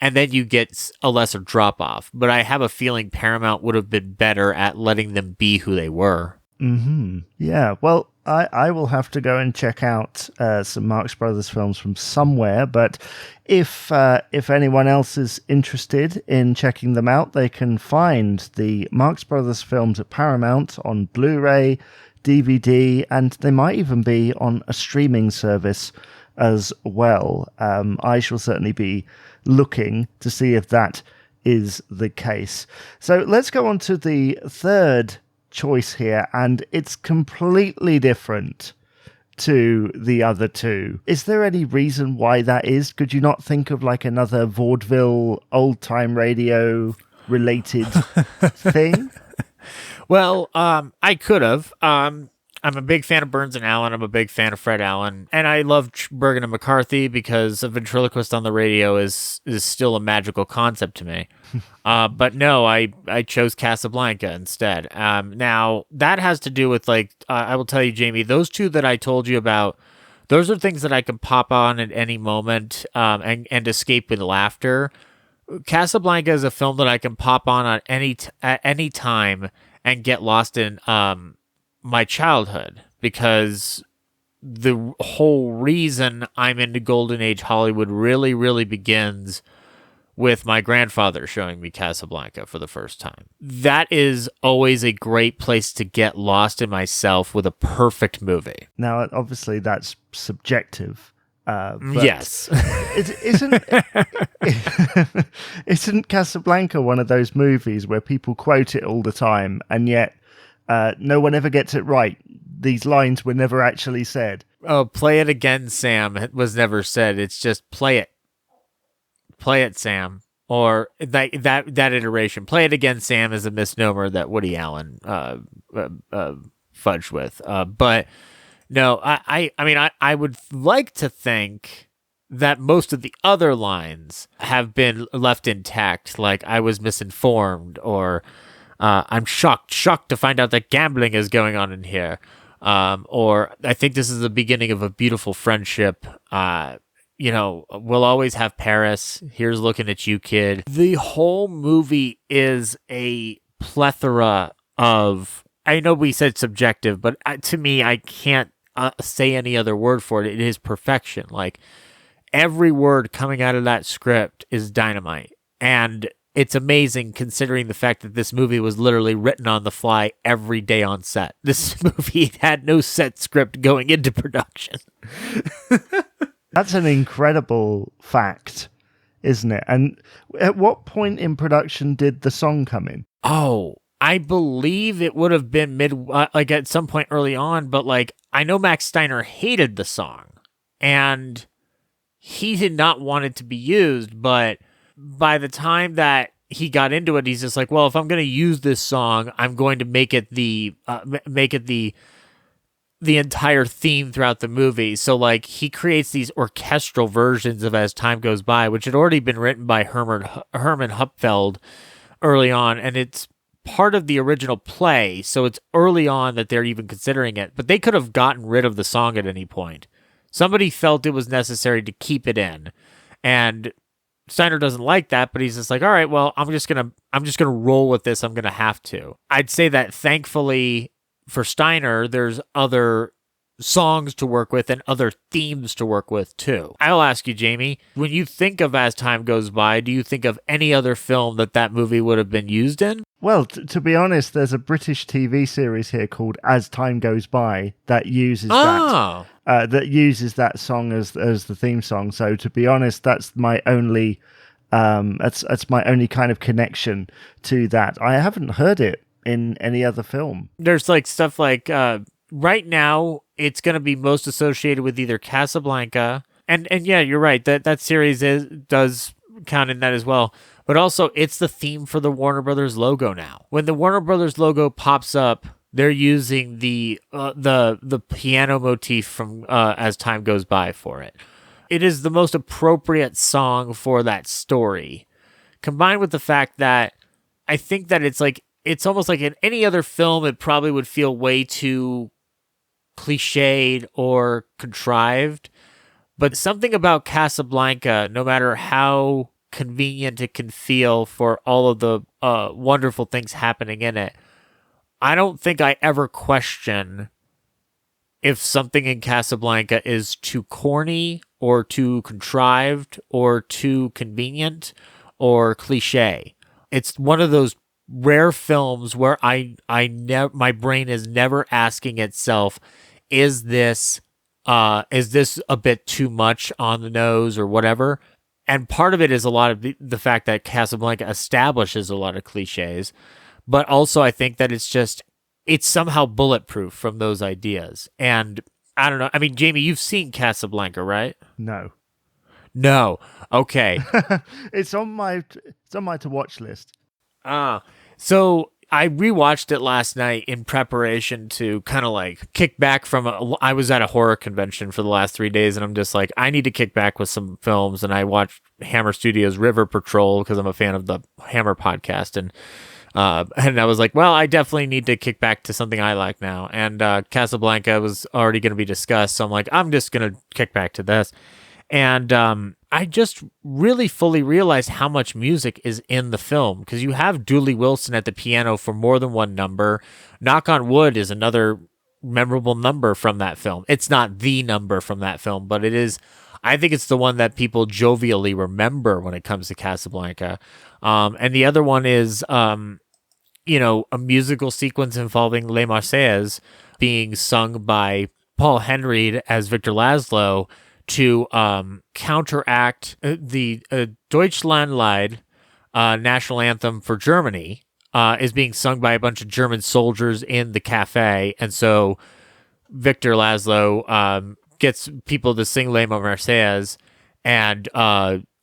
B: and then you get a lesser drop-off. But I have a feeling Paramount would have been better at letting them be who they were.
A: Mm-hmm. Yeah, well, I will have to go and check out some Marx Brothers films from somewhere, but if anyone else is interested in checking them out, they can find the Marx Brothers films at Paramount on Blu-ray, DVD, and they might even be on a streaming service as well. I shall certainly be looking to see if that is the case. So let's go on to the third choice here, and it's completely different to the other two. Is there any reason why that is? Could you not think of like another vaudeville, old-time radio related thing?
B: Well, I could have. I'm a big fan of Burns and Allen. I'm a big fan of Fred Allen, and I love Bergen and McCarthy because a ventriloquist on the radio is still a magical concept to me. But no, I chose Casablanca instead. Now that has to do with like I will tell you, Jamie, those two that I told you about, those are things that I can pop on at any moment and escape with laughter. Casablanca is a film that I can pop on at any time and get lost in my childhood, because the whole reason I'm into Golden Age Hollywood really, really begins with my grandfather showing me Casablanca for the first time. That is always a great place to get lost in myself with a perfect movie.
A: Now, obviously, that's subjective. But
B: yes.
A: Isn't Casablanca one of those movies where people quote it all the time, and yet no one ever gets it right? These lines were never actually said.
B: Oh, play it again, Sam. It was never said. It's just play it. Play it, Sam. Or that iteration. Play it again, Sam is a misnomer that Woody Allen fudged with. But no, I mean, I would like to think that most of the other lines have been left intact, like I was misinformed, or I'm shocked to find out that gambling is going on in here. Or I think this is the beginning of a beautiful friendship. We'll always have Paris. Here's looking at you, kid. The whole movie is a plethora of, I know we said subjective, but to me, I can't say any other word for it. It is perfection. Like, every word coming out of that script is dynamite. And it's amazing considering the fact that this movie was literally written on the fly every day on set. This movie had no set script going into production.
A: That's an incredible fact, isn't it? And at what point in production did the song come in?
B: Oh, I believe it would have been like at some point early on, but like I know Max Steiner hated the song and he did not want it to be used, but by the time that he got into it, he's just like, well, if I'm going to use this song, I'm going to make it the entire theme throughout the movie. So like he creates these orchestral versions of As Time Goes By, which had already been written by Herman Hupfeld early on, and it's part of the original play, so it's early on that they're even considering it. But they could have gotten rid of the song at any point. Somebody felt it was necessary to keep it in, and Steiner doesn't like that, but he's just like, all right, well, I'm just gonna roll with this. I'm gonna have to. I'd say that thankfully for Steiner, there's other songs to work with and other themes to work with too. I'll ask you, Jamie, when you think of As Time Goes By, do you think of any other film that movie would have been used in?
A: Well, to be honest, there's a British TV series here called As Time Goes By that uses that song as the theme song. So to be honest, that's my only that's my only kind of connection to that. I haven't heard it in any other film.
B: There's like stuff like right now it's going to be most associated with either Casablanca and yeah, you're right, that series does count in that as well. But also, it's the theme for the Warner Brothers logo now. When the Warner Brothers logo pops up, they're using the piano motif from As Time Goes By for it. It is the most appropriate song for that story, combined with the fact that I think that it's almost like in any other film, it probably would feel way too cliched or contrived. But something about Casablanca, no matter how convenient it can feel for all of the wonderful things happening in it, I don't think I ever question if something in Casablanca is too corny or too contrived or too convenient or cliche. It's one of those rare films where my brain is never asking itself, is this a bit too much on the nose or whatever? And part of it is a lot of the fact that Casablanca establishes a lot of cliches, but also I think that it's somehow bulletproof from those ideas. And I don't know. I mean, Jamie, you've seen Casablanca, right?
A: No.
B: Okay.
A: It's on my to watch list.
B: So I rewatched it last night in preparation to kind of like kick back from I was at a horror convention for the last 3 days, and I'm just like, I need to kick back with some films. And I watched Hammer Studios' River Patrol because I'm a fan of the Hammer podcast, and I was like, well, I definitely need to kick back to something I like now. And Casablanca was already going to be discussed, so I'm like, I'm just going to kick back to this. And I just really fully realized how much music is in the film, because you have Dooley Wilson at the piano for more than one number. Knock on Wood is another memorable number from that film. It's not the number from that film, but it is. I think it's the one that people jovially remember when it comes to Casablanca. And the other one is, a musical sequence involving Les Marseillaises being sung by Paul Henry as Victor Laszlo to counteract the Deutschlandlied national anthem for Germany is being sung by a bunch of German soldiers in the cafe. And so Victor Laszlo gets people to sing Les Marseillaises and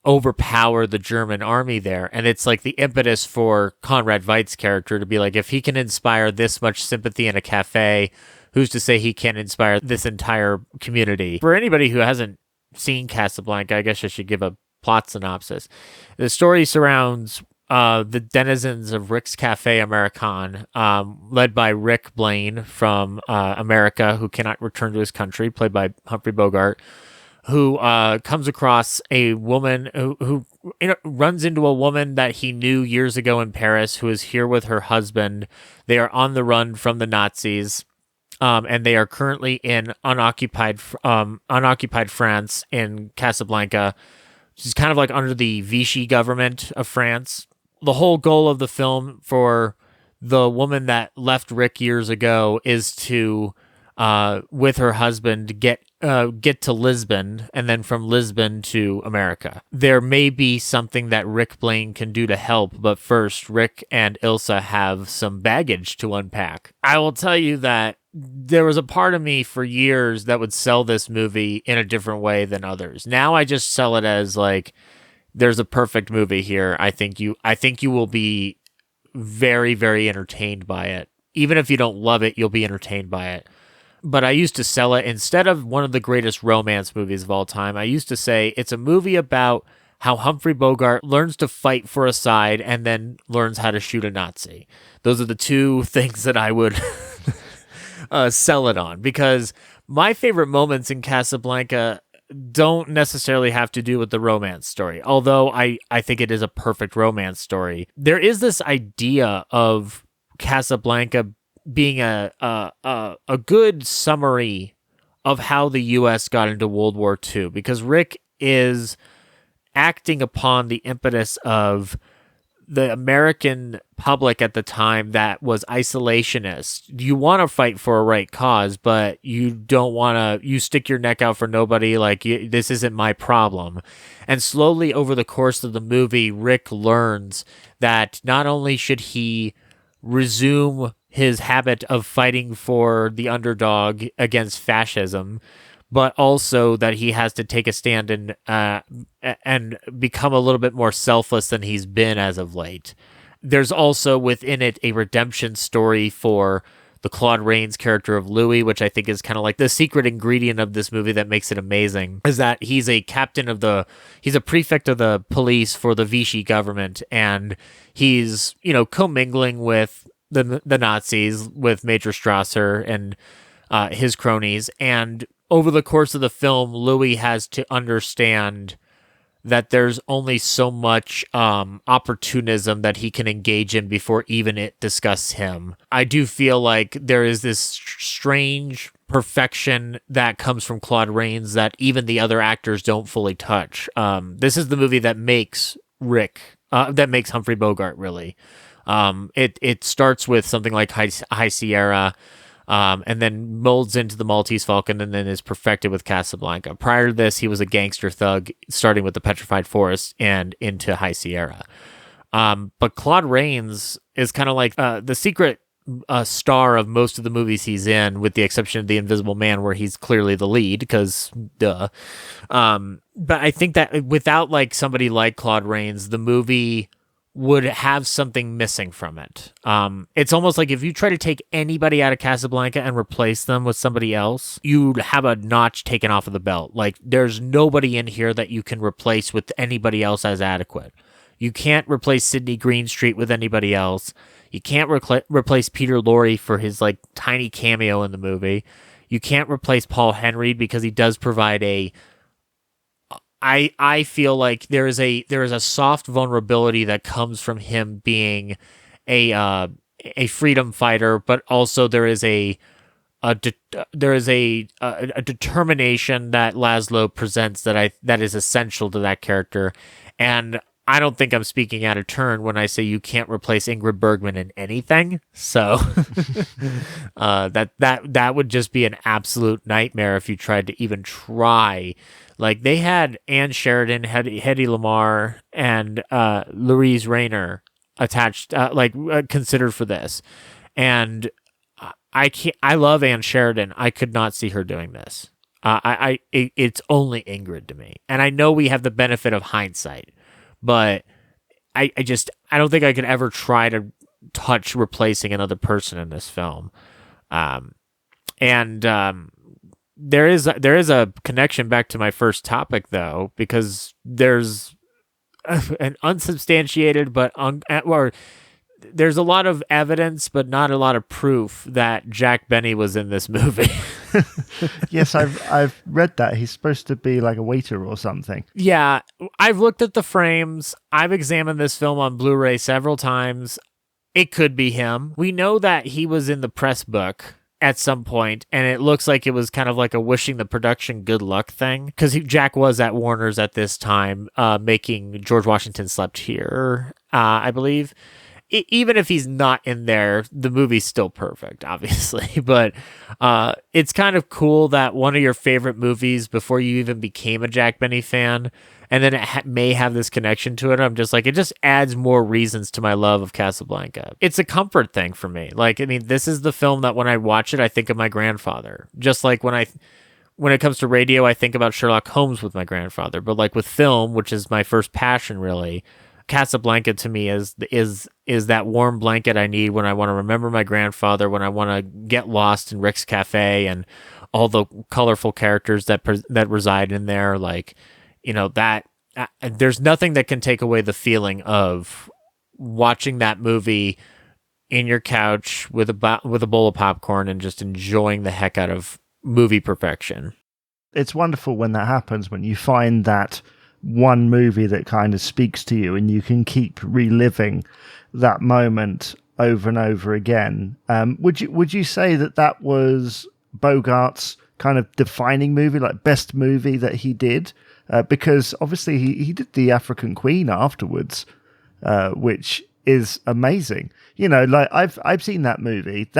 B: overpower the German army there. And it's like the impetus for Conrad Veidt's character to be like, if he can inspire this much sympathy in a cafe, who's to say he can't inspire this entire community? For anybody who hasn't seen Casablanca, I guess I should give a plot synopsis. The story surrounds the denizens of Rick's Cafe American, led by Rick Blaine from America, who cannot return to his country, played by Humphrey Bogart, who comes across a woman who runs into a woman that he knew years ago in Paris, who is here with her husband. They are on the run from the Nazis. And they are currently in unoccupied France in Casablanca, which is kind of like under the Vichy government of France. The whole goal of the film for the woman that left Rick years ago is to, with her husband, get to Lisbon, and then from Lisbon to America. There may be something that Rick Blaine can do to help, but first, Rick and Ilsa have some baggage to unpack. I will tell you that there was a part of me for years that would sell this movie in a different way than others. Now I just sell it as like, there's a perfect movie here. I think you will be very, very entertained by it. Even if you don't love it, you'll be entertained by it. But I used to sell it, instead of one of the greatest romance movies of all time, I used to say it's a movie about how Humphrey Bogart learns to fight for a side and then learns how to shoot a Nazi. Those are the two things that I would sell it on, because my favorite moments in Casablanca don't necessarily have to do with the romance story, although I think it is a perfect romance story. There is this idea of Casablanca being a good summary of how the U.S. got into World War II, because Rick is acting upon the impetus of the American public at the time that was isolationist. You want to fight for a right cause, but you don't want to, you stick your neck out for nobody, like, this isn't my problem. And slowly over the course of the movie, Rick learns that not only should he resume his habit of fighting for the underdog against fascism, but also that he has to take a stand and become a little bit more selfless than he's been as of late. There's also within it a redemption story for the Claude Rains character of Louis, which I think is kind of like the secret ingredient of this movie that makes it amazing, is that he's a prefect of the police for the Vichy government, and he's, commingling with the Nazis, with Major Strasser and his cronies. And over the course of the film, Louis has to understand that there's only so much opportunism that he can engage in before even it disgusts him. I do feel like there is this strange perfection that comes from Claude Rains that even the other actors don't fully touch. This is the movie that makes Humphrey Bogart, really. It starts with something like High Sierra, and then molds into the Maltese Falcon, and then is perfected with Casablanca. Prior to this, he was a gangster thug, starting with the Petrified Forest and into High Sierra. But Claude Rains is kind of like the secret star of most of the movies he's in, with the exception of The Invisible Man, where he's clearly the lead, because duh. But I think that without like somebody like Claude Rains, the movie would have something missing from it. It's almost like if you try to take anybody out of Casablanca and replace them with somebody else, you'd have a notch taken off of the belt. Like, there's nobody in here that you can replace with anybody else as adequate. You can't replace Sidney Greenstreet with anybody else. You can't replace Peter Lorre for his like tiny cameo in the movie. You can't replace Paul Henry because he does provide a. I feel like there is a soft vulnerability that comes from him being a freedom fighter, but also there is a determination that Laszlo presents that is essential to that character, and I don't think I'm speaking out of turn when I say you can't replace Ingrid Bergman in anything. So that would just be an absolute nightmare if you tried to even try. Like, they had Ann Sheridan, Hedy Lamarr, and Louise Rayner attached, considered for this, and I can't. I love Ann Sheridan. I could not see her doing this. It's only Ingrid to me, and I know we have the benefit of hindsight. But I don't think I could ever try to touch replacing another person in this film. There is a connection back to my first topic, though, because there's an unsubstantiated or there's a lot of evidence, but not a lot of proof that Jack Benny was in this movie.
A: Yes, I've read that. He's supposed to be like a waiter or something.
B: Yeah, I've looked at the frames. I've examined this film on Blu-ray several times. It could be him. We know that he was in the press book at some point, and it looks like it was kind of like a wishing the production good luck thing, because Jack was at Warner's at this time, making George Washington Slept Here, I believe. Even if he's not in there, the movie's still perfect, obviously. But it's kind of cool that one of your favorite movies before you even became a Jack Benny fan, and then it may have this connection to it. I'm just like, it just adds more reasons to my love of Casablanca. It's a comfort thing for me. Like, I mean, this is the film that when I watch it, I think of my grandfather. Just like when it comes to radio, I think about Sherlock Holmes with my grandfather. But like with film, which is my first passion, really, Casablanca to me is that warm blanket I need when I want to remember my grandfather, when I want to get lost in Rick's Cafe and all the colorful characters that reside in there. Like, you know, that there's nothing that can take away the feeling of watching that movie in your couch with a bowl of popcorn and just enjoying the heck out of movie perfection.
A: It's wonderful when that happens, when you find that one movie that kind of speaks to you and you can keep reliving that moment over and over again. Would you say that was Bogart's kind of defining movie, like best movie that he did? Because obviously he did The African Queen afterwards, which is amazing. You know, like I've seen that movie,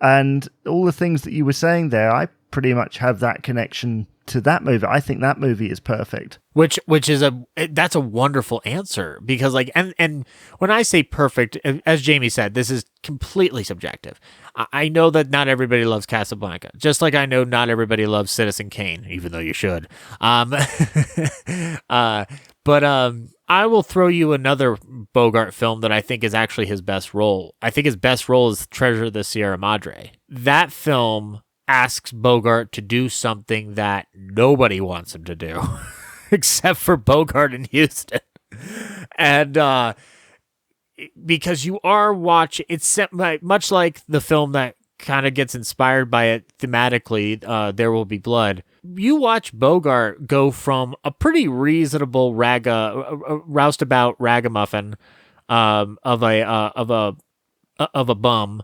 A: and all the things that you were saying there, I pretty much have that connection to that movie. I think that movie is perfect. Which
B: is that's a wonderful answer, because like, and when I say perfect, as Jamie said, this is completely subjective. I know that not everybody loves Casablanca, just like I know not everybody loves Citizen Kane, even though you should. But I will throw you another Bogart film that I think is actually his best role. I think his best role is Treasure of the Sierra Madre. That film asks Bogart to do something that nobody wants him to do, except for Bogart and Houston. And because you are watching, it's much like the film that kind of gets inspired by it thematically, There Will Be Blood. You watch Bogart go from a pretty reasonable roustabout ragamuffin of a bum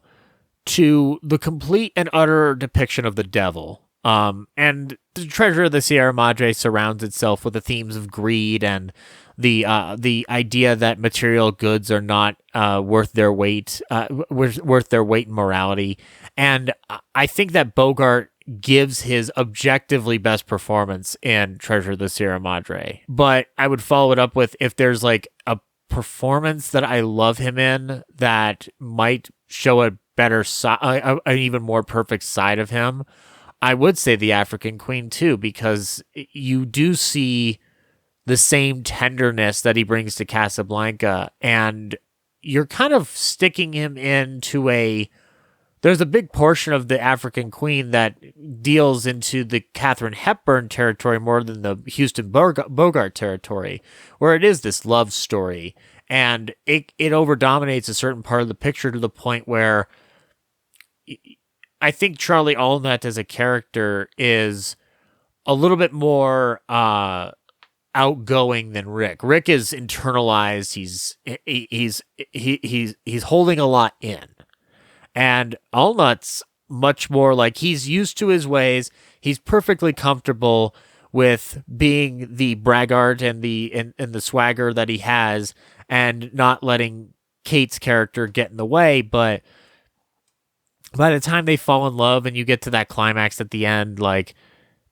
B: to the complete and utter depiction of the devil. And the Treasure of the Sierra Madre surrounds itself with the themes of greed and the idea that material goods are not worth their weight in morality. And I think that Bogart gives his objectively best performance in Treasure of the Sierra Madre. But I would follow it up with, if there's like a performance that I love him in that might show a better side, an even more perfect side of him, I would say The African Queen too, because you do see the same tenderness that he brings to Casablanca, and you're kind of sticking him into there's a big portion of the African Queen that deals into the Katharine Hepburn territory more than the Houston Bogart territory, where it is this love story, and it overdominates a certain part of the picture to the point where I think Charlie Allnut as a character is a little bit more outgoing than Rick. Rick is internalized. He's holding a lot in. And Allnut's much more like he's used to his ways. He's perfectly comfortable with being the braggart and the swagger that he has, and not letting Kate's character get in the way. But by the time they fall in love and you get to that climax at the end, like,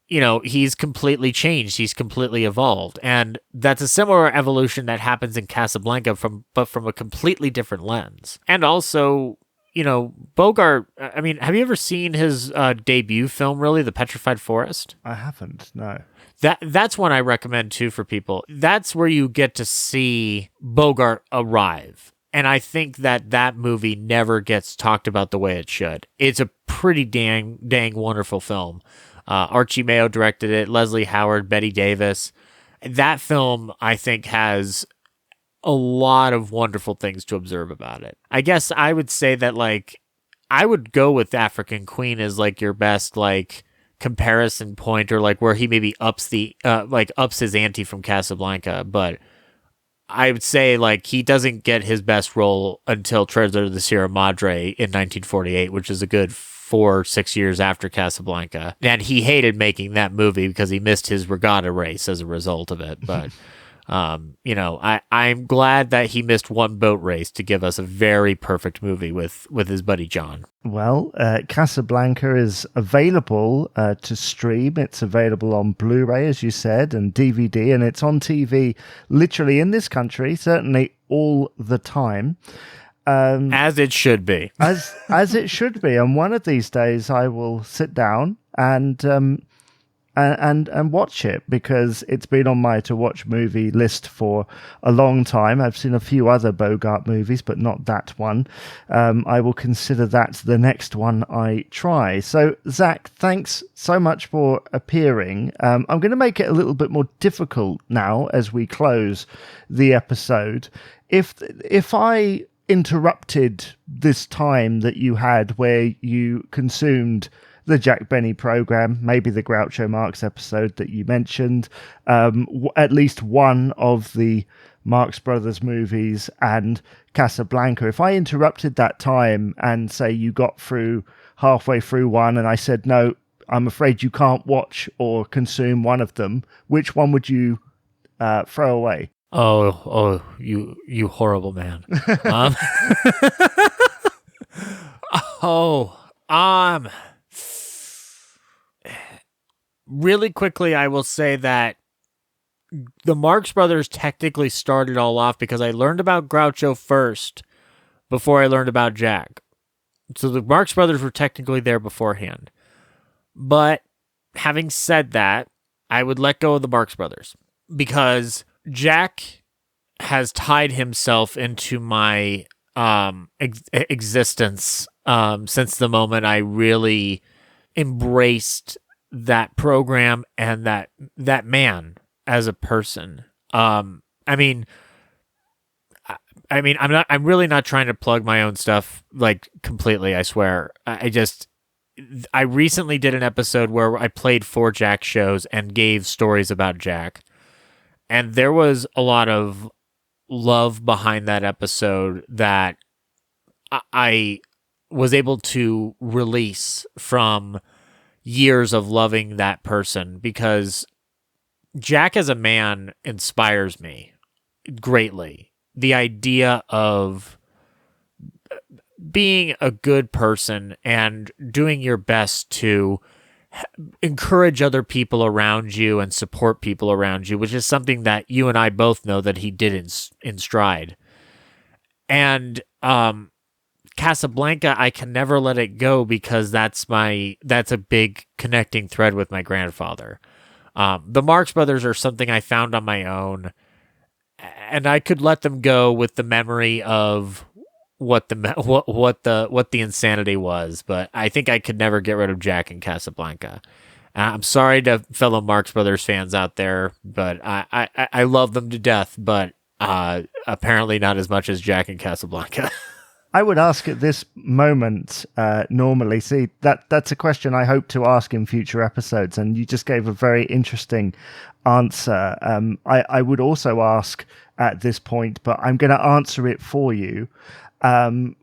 B: you know, he's completely changed. He's completely evolved. And that's a similar evolution that happens in Casablanca but from a completely different lens. And also, you know, Bogart, I mean, have you ever seen his debut film, really, The Petrified Forest?
A: I haven't, no.
B: That's one I recommend, too, for people. That's where you get to see Bogart arrive. And I think that movie never gets talked about the way it should. It's a pretty dang wonderful film. Archie Mayo directed it, Leslie Howard, Betty Davis. That film, I think, has a lot of wonderful things to observe about it. I guess I would say that, like, I would go with African Queen as, like, your best, like, comparison point, or, like, where he maybe ups his ante from Casablanca. But I would say, like, he doesn't get his best role until Treasure of the Sierra Madre in 1948, which is a good 4-6 years after Casablanca. And he hated making that movie because he missed his regatta race as a result of it. But you know, I'm glad that he missed one boat race to give us a very perfect movie with his buddy John.
A: Well, Casablanca is available to stream. It's available on Blu-ray, as you said, and DVD, and it's on TV literally in this country, certainly all the time.
B: As it should be.
A: as it should be. And one of these days I will sit down and watch it, because it's been on my to watch movie list for a long time. I've seen a few other Bogart movies, but not that one. I will consider that the next one I try. So, Zach, thanks so much for appearing. I'm going to make it a little bit more difficult now as we close the episode. If I interrupted this time that you had where you consumed the Jack Benny program, maybe the Groucho Marx episode that you mentioned, at least one of the Marx Brothers movies, and Casablanca. If I interrupted that time and say you got through halfway through one and I said, no, I'm afraid you can't watch or consume one of them, which one would you throw away?
B: Oh, you horrible man. Really quickly, I will say that the Marx Brothers technically started all off because I learned about Groucho first before I learned about Jack. So the Marx Brothers were technically there beforehand. But having said that, I would let go of the Marx Brothers because Jack has tied himself into my existence since the moment I really embraced that program and that man as a person. I'm really not trying to plug my own stuff like completely, I swear. I recently did an episode where I played 4 Jack shows and gave stories about Jack. And there was a lot of love behind that episode that I was able to release from years of loving that person, because Jack as a man inspires me greatly. The idea of being a good person and doing your best to encourage other people around you and support people around you, which is something that you and I both know that he did in stride. And Casablanca, I can never let it go because that's a big connecting thread with my grandfather. The Marx Brothers are something I found on my own, and I could let them go with the memory of what the insanity was, but I think I could never get rid of Jack and Casablanca. I'm sorry to fellow Marx Brothers fans out there, but I love them to death, but apparently not as much as Jack and Casablanca.
A: I would ask at this moment, normally, see, that's a question I hope to ask in future episodes, and you just gave a very interesting answer. I would also ask at this point, but I'm going to answer it for you.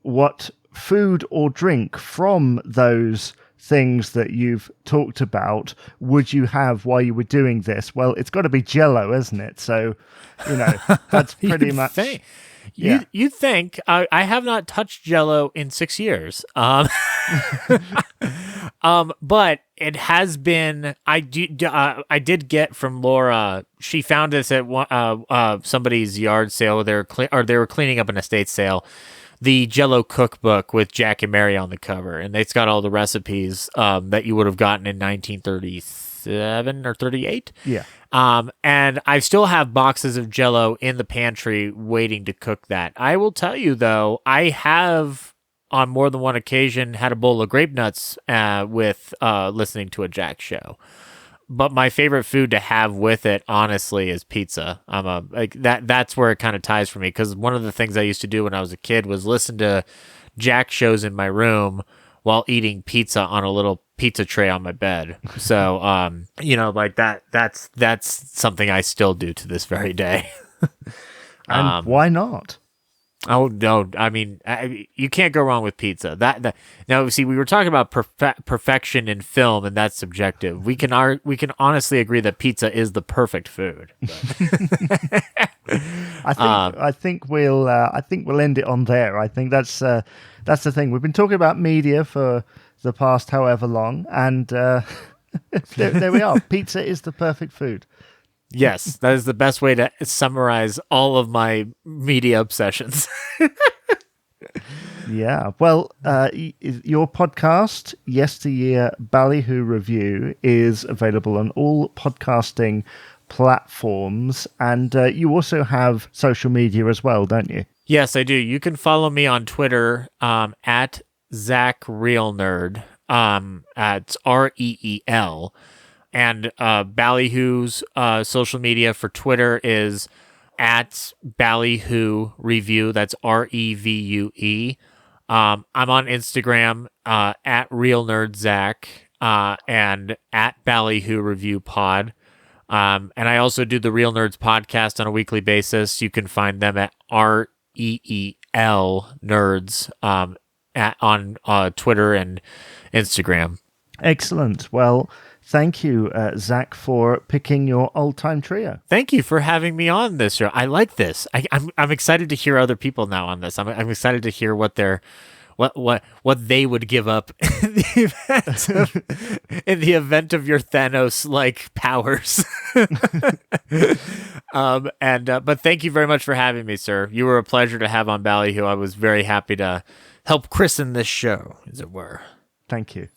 A: What food or drink from those things that you've talked about would you have while you were doing this? Well, it's got to be Jell-O, isn't it? So, that's pretty much...
B: You think I have not touched Jell-O in 6 years, but it has been. I did get from Laura. She found this at somebody's yard sale. They were cleaning up an estate sale. The Jell-O cookbook with Jack and Mary on the cover, and it's got all the recipes that you would have gotten in 1937 or 38.
A: Yeah.
B: And I still have boxes of Jell-O in the pantry waiting to cook that. I will tell you, though, I have on more than one occasion had a bowl of grape nuts with listening to a Jack show. But my favorite food to have with it, honestly, is pizza. That's where it kind of ties for me, because one of the things I used to do when I was a kid was listen to Jack shows in my room while eating pizza on a little pizza tray on my bed. So, that's something I still do to this very day.
A: And why not?
B: Oh no! I mean, you can't go wrong with pizza. Now, see, we were talking about perfection in film, and that's subjective. We can honestly agree that pizza is the perfect food.
A: I think we'll end it on there. I think that's the thing. We've been talking about media for the past however long, and there we are. Pizza is the perfect food.
B: Yes, that is the best way to summarize all of my media obsessions.
A: Yeah. Well, your podcast, Yesteryear Ballyhoo Review, is available on all podcasting platforms. And you also have social media as well, don't you?
B: Yes, I do. You can follow me on Twitter at Zach Real Nerd. It's REEL. And Ballyhoo's social media for Twitter is at Ballyhoo Review. That's REVUE. I'm on Instagram at Real Nerd Zach and at Ballyhoo Review Pod. And I also do the Real Nerds podcast on a weekly basis. You can find them at REEL Nerds on Twitter and Instagram.
A: Excellent. Well, thank you, Zach, for picking your old-time trio.
B: Thank you for having me on this show. I like this. I'm excited to hear other people now on this. I'm excited to hear what they would give up in the event of your Thanos-like powers. But thank you very much for having me, sir. You were a pleasure to have on Ballyhoo. I was very happy to help christen this show, as it were.
A: Thank you.